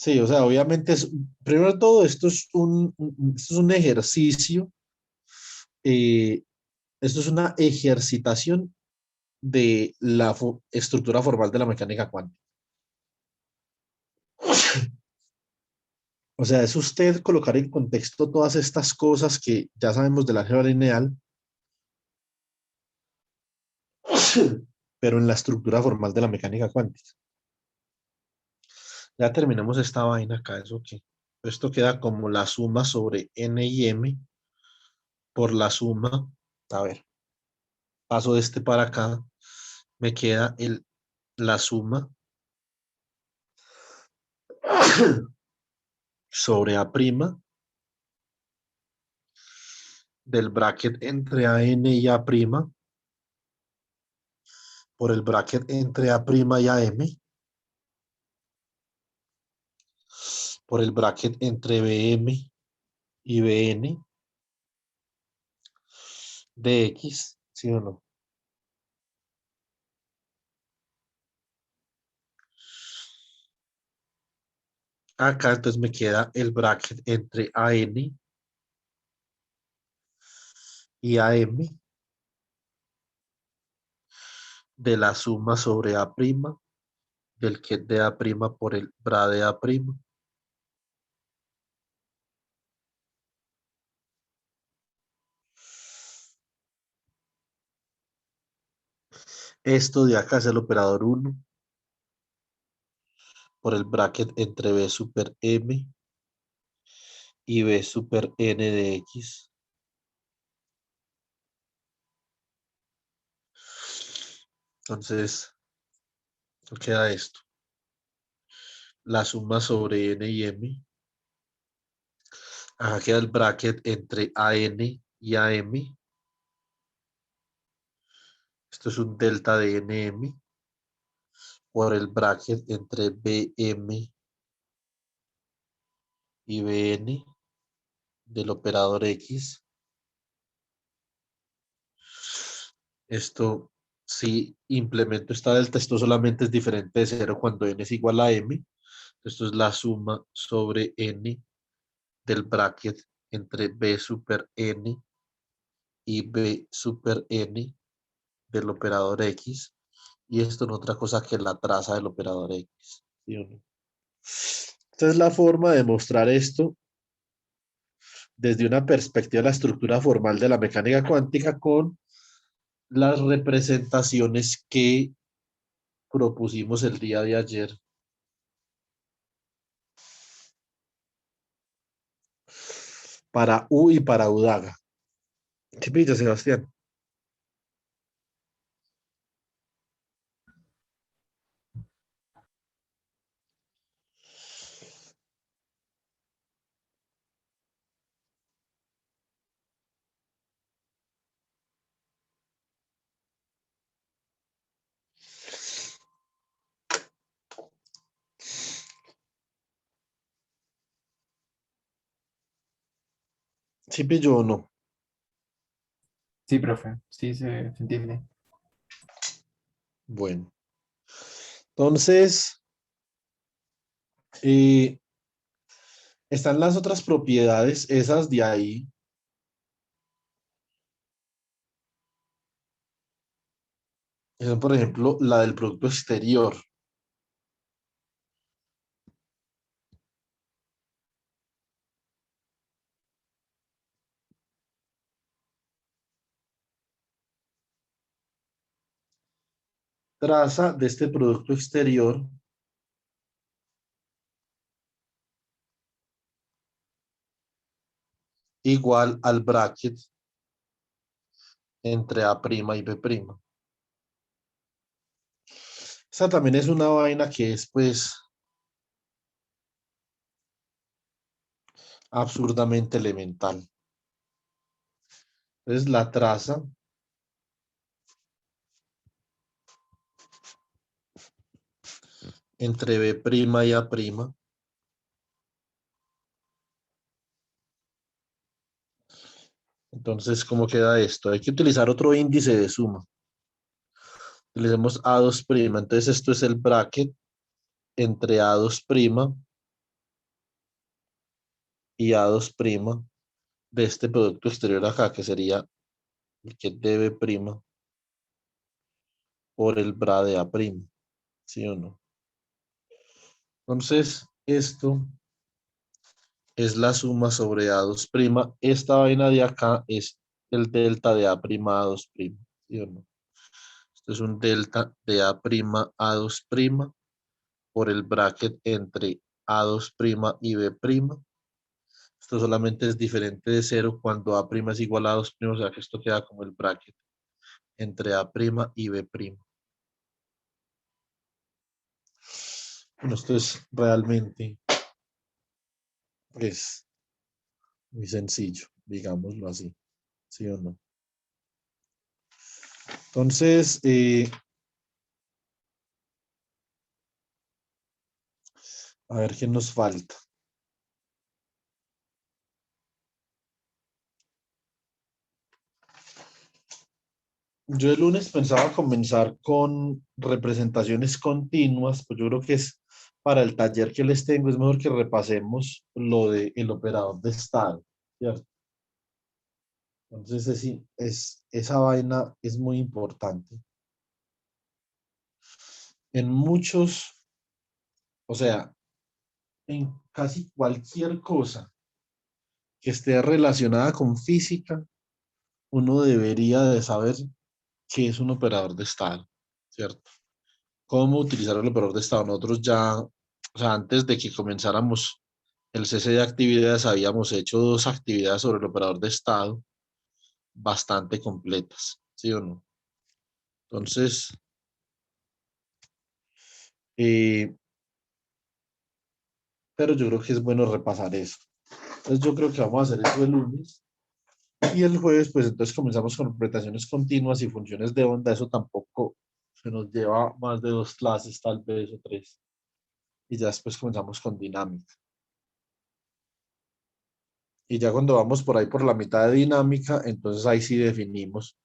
S1: Sí, o sea, obviamente, primero de todo, esto es un ejercicio, eh, esto es una ejercitación de la estructura formal de la mecánica cuántica. O sea, es usted colocar en contexto todas estas cosas que ya sabemos del álgebra lineal, pero en la estructura formal de la mecánica cuántica. Ya terminamos esta vaina acá, ¿eso qué? Esto queda como la suma sobre n y m por la suma, a ver, paso de este para acá, me queda la suma sobre A' del bracket entre AN y A' por el bracket entre A' y AM por el bracket entre BM y BN de X, ¿sí o no? Acá entonces me queda el bracket entre AN y AM de la suma sobre A', del que de A' por el bra de A'. Esto de acá es el operador 1 por el bracket entre B super M y B super N de X. Entonces, queda esto. La suma sobre N y M. Acá queda el bracket entre AN y AM. Esto es un delta de NM por el bracket entre BM y BN del operador X. Esto, si implemento esta delta, esto solamente es diferente de cero cuando n es igual a m. Esto es la suma sobre n del bracket entre b super n y b super n del operador X. Y esto no es otra cosa que la traza del operador X. ¿Sí o no? Esta es la forma de mostrar esto desde una perspectiva de la estructura formal de la mecánica cuántica con las representaciones que propusimos el día de ayer para U y para Udaga. ¿Sí pilla, Sebastián? ¿Sí pilló o no?
S2: Sí, profe, sí se entiende.
S1: Bueno, entonces, eh, están las otras propiedades, esas de ahí. Son, por ejemplo, la del producto exterior. Traza de este producto exterior igual al bracket entre A' y B'. Esta también es una vaina que es, pues, absurdamente elemental. Entonces, la traza entre B' y A'. Entonces, ¿cómo queda esto? Hay que utilizar otro índice de suma. Utilicemos A2'. Entonces, esto es el bracket entre A2' y A2' de este producto exterior acá, que sería el que debe prima por el bra de A', ¿sí o no? Entonces, esto es la suma sobre A2'. Esta vaina de acá es el delta de A', ¿sí o no? Esto es un delta de A', A2' por el bracket entre A2' y B'. Esto solamente es diferente de cero cuando A' es igual a A2', o sea que esto queda como el bracket entre A' y B'. Bueno, esto es realmente, pues, muy sencillo, digámoslo así, ¿sí o no? Entonces, a ver qué nos falta. Yo el lunes pensaba comenzar con representaciones continuas, pues yo creo que es para el taller que les tengo, es mejor que repasemos lo del operador de estado, ¿cierto? Entonces, esa vaina es muy importante. En muchos, o sea, en casi cualquier cosa que esté relacionada con física, uno debería de saber qué es un operador de estado, ¿cierto? Cómo utilizar el operador de estado. Nosotros ya, o sea, antes de que comenzáramos el cese de actividades, habíamos hecho 2 actividades sobre el operador de estado bastante completas, ¿sí o no? Entonces, eh, pero yo creo que es bueno repasar eso. Entonces, yo creo que vamos a hacer eso el lunes. Y el jueves, pues entonces comenzamos con interpretaciones continuas y funciones de onda. Eso tampoco se nos lleva más de 2 clases, tal vez, o 3. Y ya después comenzamos con dinámica. Y ya cuando vamos por ahí por la mitad de dinámica, entonces ahí sí definimos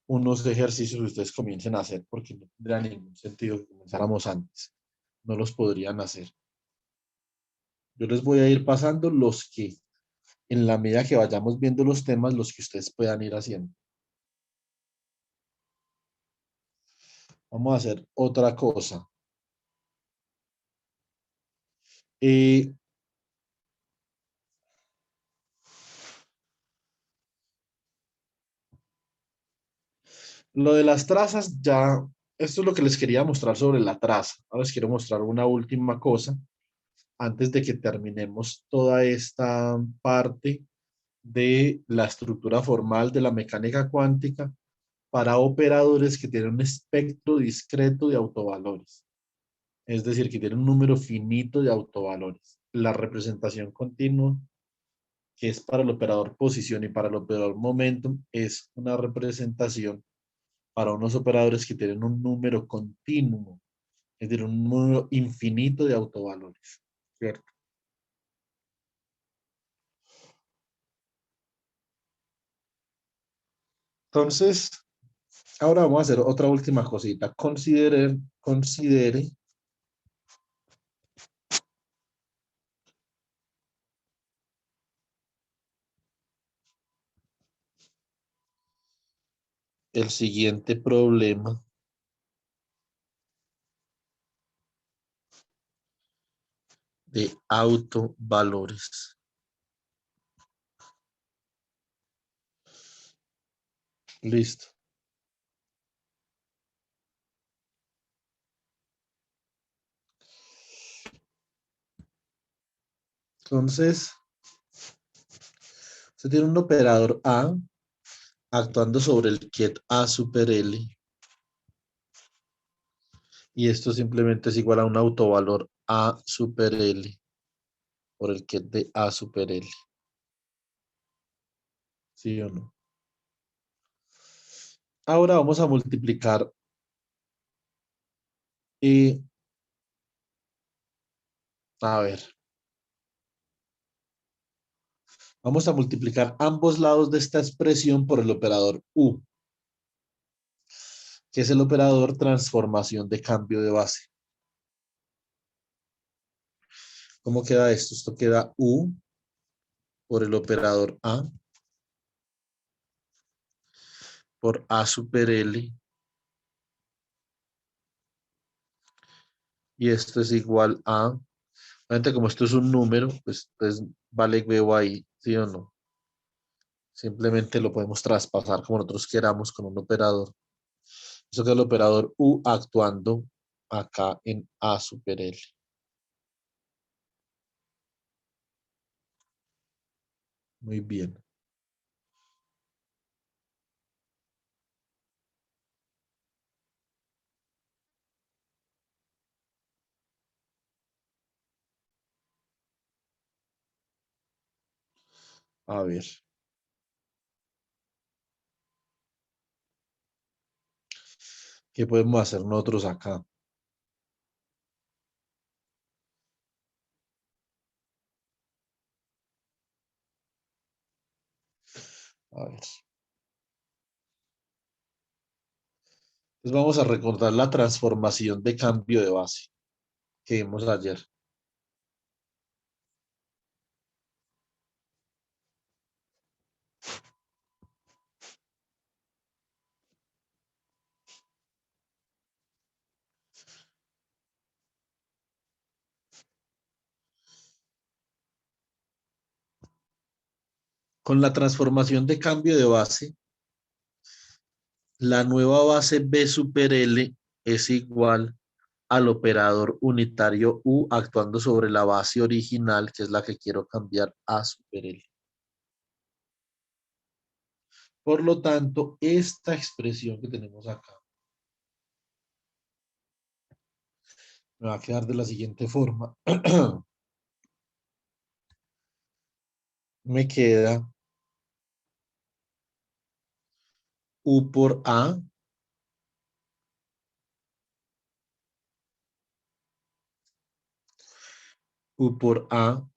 S1: unos ejercicios que ustedes comiencen a hacer, porque no tendría ningún sentido que comenzáramos antes. No los podrían hacer. Yo les voy a ir pasando los que, en la medida que vayamos viendo los temas, los que ustedes puedan ir haciendo. Vamos a hacer otra cosa. Eh, Lo de las trazas ya, esto es lo que les quería mostrar sobre la traza. Ahora les quiero mostrar una última cosa antes de que terminemos toda esta parte de la estructura formal de la mecánica cuántica para operadores que tienen un espectro discreto de autovalores. Es decir, que tienen un número finito de autovalores. La representación continua, que es para el operador posición y para el operador momentum, es una representación para unos operadores que tienen un número continuo, es decir, un número infinito de autovalores, ¿cierto? Entonces, ahora vamos a hacer otra última cosita. Considere el siguiente problema de autovalores. Listo. Entonces, usted tiene un operador A actuando sobre el ket A super L. Y esto simplemente es igual a un autovalor A super L por el ket de A super L. ¿Sí o no? Ahora vamos a multiplicar y a ver, vamos a multiplicar ambos lados de esta expresión por el operador U, que es el operador transformación de cambio de base. ¿Cómo queda esto? Esto queda U por el operador A por A super L. Y esto es igual a, obviamente como esto es un número, pues entonces vale huevo ahí, ¿sí o no? Simplemente lo podemos traspasar como nosotros queramos con un operador. Eso que es el operador U actuando acá en A super L. Muy bien. A ver. ¿Qué podemos hacer nosotros acá? A ver. Entonces vamos a recordar la transformación de cambio de base que vimos ayer. Con la transformación de cambio de base, la nueva base B super L es igual al operador unitario U actuando sobre la base original, que es la que quiero cambiar a super L. Por lo tanto, esta expresión que tenemos acá me va a quedar de la siguiente forma. Me queda U por A U por A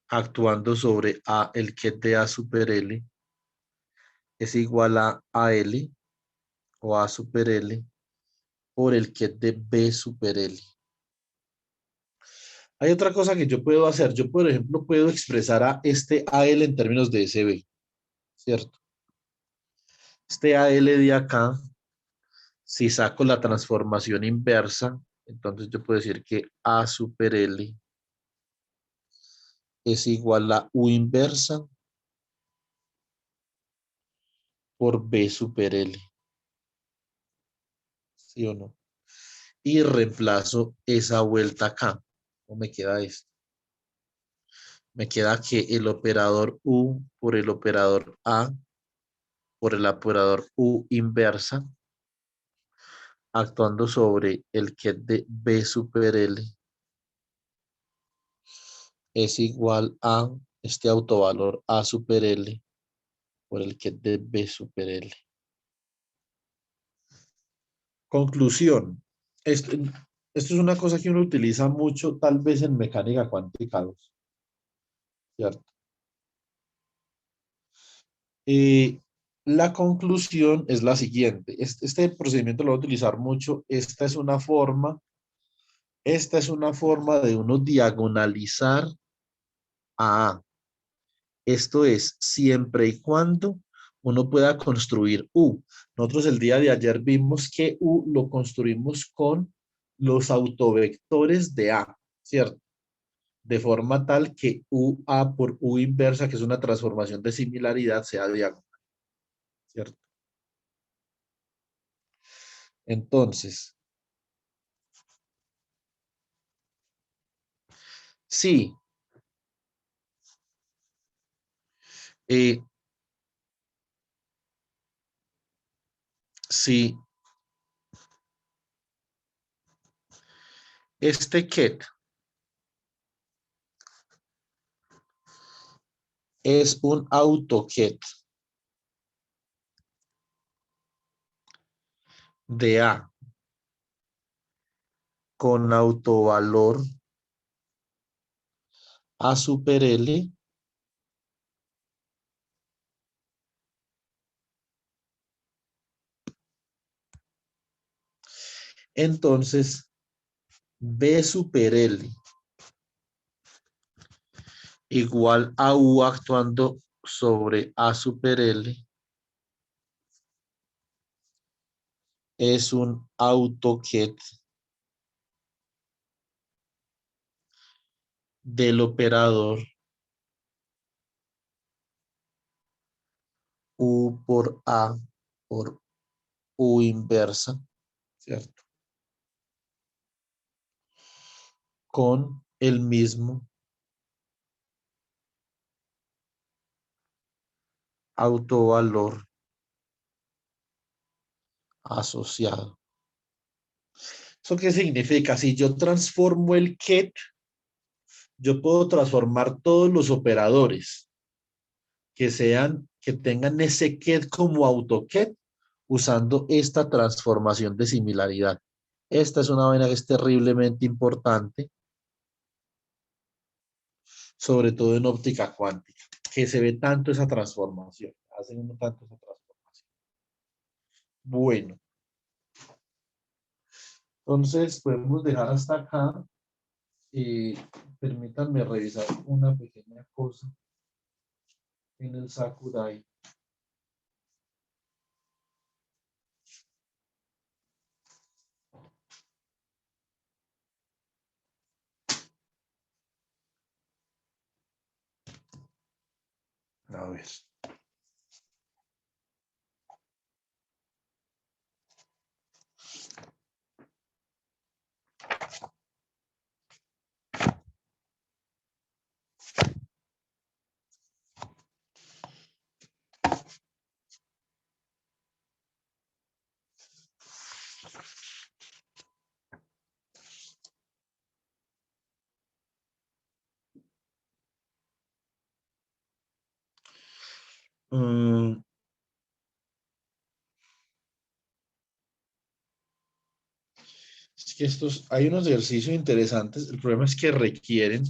S1: actuando sobre A, el ket de A super L, es igual a AL o A super L por el ket de B super L. Hay otra cosa que yo puedo hacer. Yo, por ejemplo, puedo expresar a este AL en términos de SB, ¿cierto? Este AL de acá, si saco la transformación inversa, entonces yo puedo decir que A super L es igual a U inversa por B super L. ¿Sí o no? Y reemplazo esa vuelta acá. ¿Cómo me queda esto? Me queda que el operador U por el operador A por el operador U inversa actuando sobre el ket de B super L es igual a este autovalor A super L por el ket de B super L. Conclusión. Esto es una cosa que uno utiliza mucho tal vez en mecánica cuántica 2, ¿cierto? La conclusión es la siguiente. Este procedimiento lo voy a utilizar mucho. Esta es una forma de uno diagonalizar a A. Esto es siempre y cuando uno pueda construir U. Nosotros el día de ayer vimos que U lo construimos con los autovectores de A, ¿cierto? De forma tal que UA por U inversa, que es una transformación de similaridad, sea diagonal, ¿cierto? Entonces, sí, eh, sí, este ket es un autoket de A con autovalor A super L, entonces B super L igual a U actuando sobre A super L es un autoket del operador U por A por U inversa, ¿cierto? Con el mismo autovalor asociado. ¿Eso qué significa? Si yo transformo el ket, yo puedo transformar todos los operadores que tengan ese ket como autoket usando esta transformación de similaridad. Esta es una vaina que es terriblemente importante, sobre todo en óptica cuántica, que se ve tanto esa transformación, hacen uno tanto esa transformación. Bueno, entonces podemos dejar hasta acá. Permítanme revisar una pequeña cosa en el Sakurai. A ver. Mm, es que hay unos ejercicios interesantes. El problema es que requieren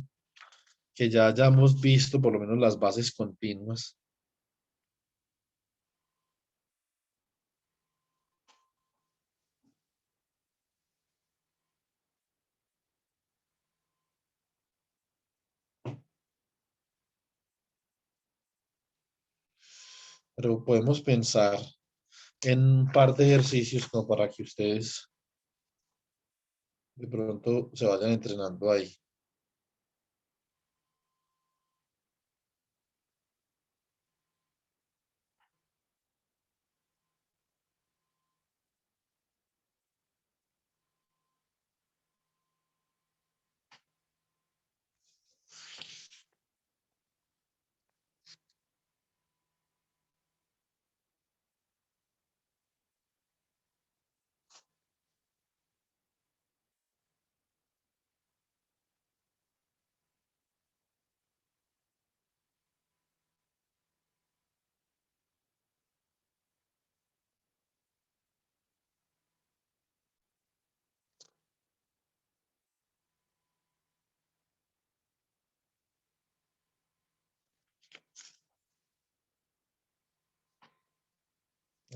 S1: que ya hayamos visto por lo menos las bases continuas. Pero podemos pensar en un par de ejercicios como para que ustedes de pronto se vayan entrenando ahí.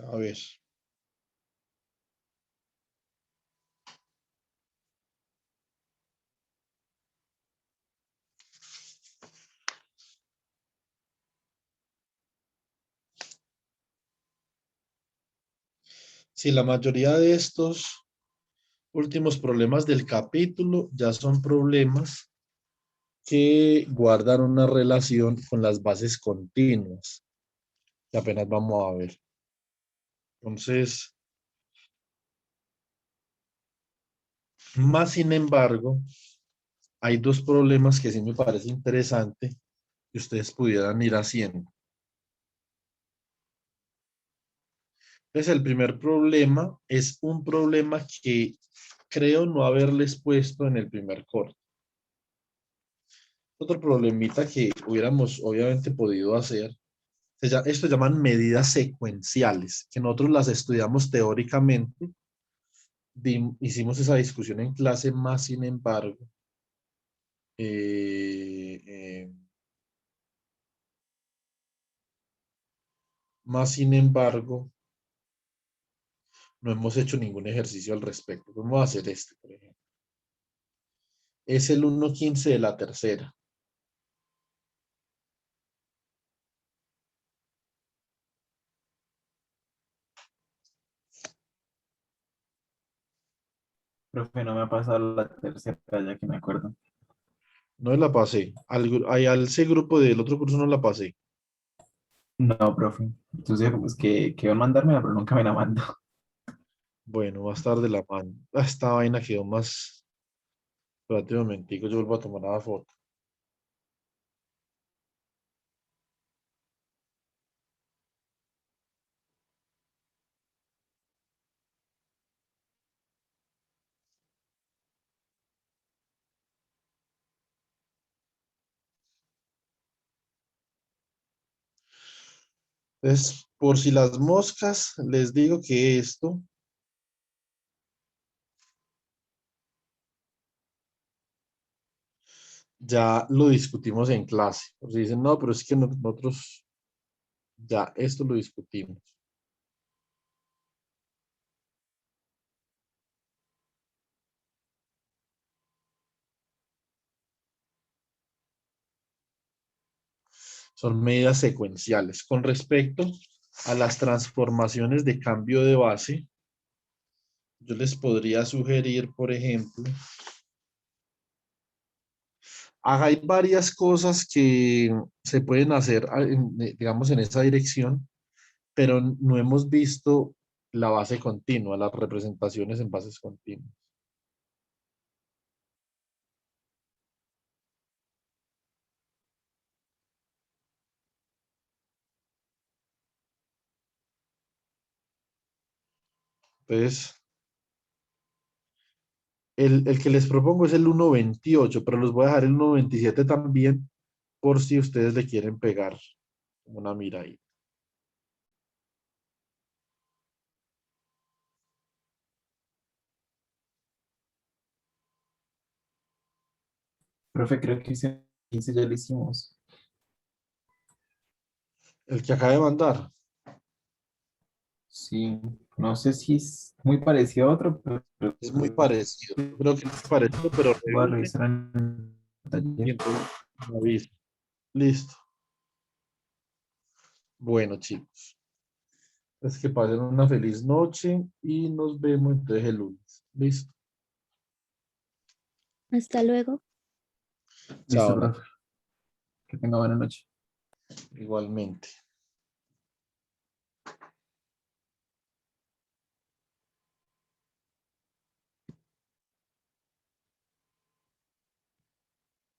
S1: A ver. Si la mayoría de estos últimos problemas del capítulo ya son problemas que guardan una relación con las bases continuas, que apenas vamos a ver. Entonces, más sin embargo, hay dos problemas que sí me parece interesante que ustedes pudieran ir haciendo. Entonces, el primer problema es un problema que creo no haberles puesto en el primer corte. Otro problemita que hubiéramos obviamente podido hacer, esto llaman medidas secuenciales, que nosotros las estudiamos teóricamente, hicimos esa discusión en clase, más sin embargo, eh, eh, más sin embargo, no hemos hecho ningún ejercicio al respecto. Vamos a hacer este, por ejemplo. Es el 1.15 de la tercera.
S2: Profe, no me ha pasado la tercera, ya que me acuerdo.
S1: No la pasé. Al ese grupo del otro curso no la pasé.
S2: No, profe. Entonces, pues que van a mandármela, pero nunca me la mando.
S1: Bueno, va a estar de la mano. Esta vaina quedó más. Espérate un momentico, yo vuelvo a tomar la foto. Entonces, por si las moscas, les digo que esto ya lo discutimos en clase. O si dicen, no, pero es que nosotros ya esto lo discutimos. Son medidas secuenciales. Con respecto a las transformaciones de cambio de base, yo les podría sugerir, por ejemplo, hay varias cosas que se pueden hacer, digamos, en esa dirección, pero no hemos visto la base continua, las representaciones en bases continuas. Entonces, el que les propongo es el 1.28, pero los voy a dejar el 1.27 también, por si ustedes le quieren pegar una mira ahí.
S2: Profe, creo que ese 15 ya lo hicimos.
S1: El que acaba de mandar.
S2: Sí, no sé si es muy parecido a otro, pero
S1: Es muy parecido. Yo creo que es muy parecido, pero
S2: voy a
S1: revise
S2: revisar en el
S1: y
S2: taller.
S1: entonces me avisa. Listo. Bueno, chicos. Es que pasen una feliz noche y nos vemos entonces el lunes. Listo.
S3: Hasta luego.
S2: Listo,
S1: Chao, Nat.
S2: profe. Que tenga buena noche.
S1: Igualmente.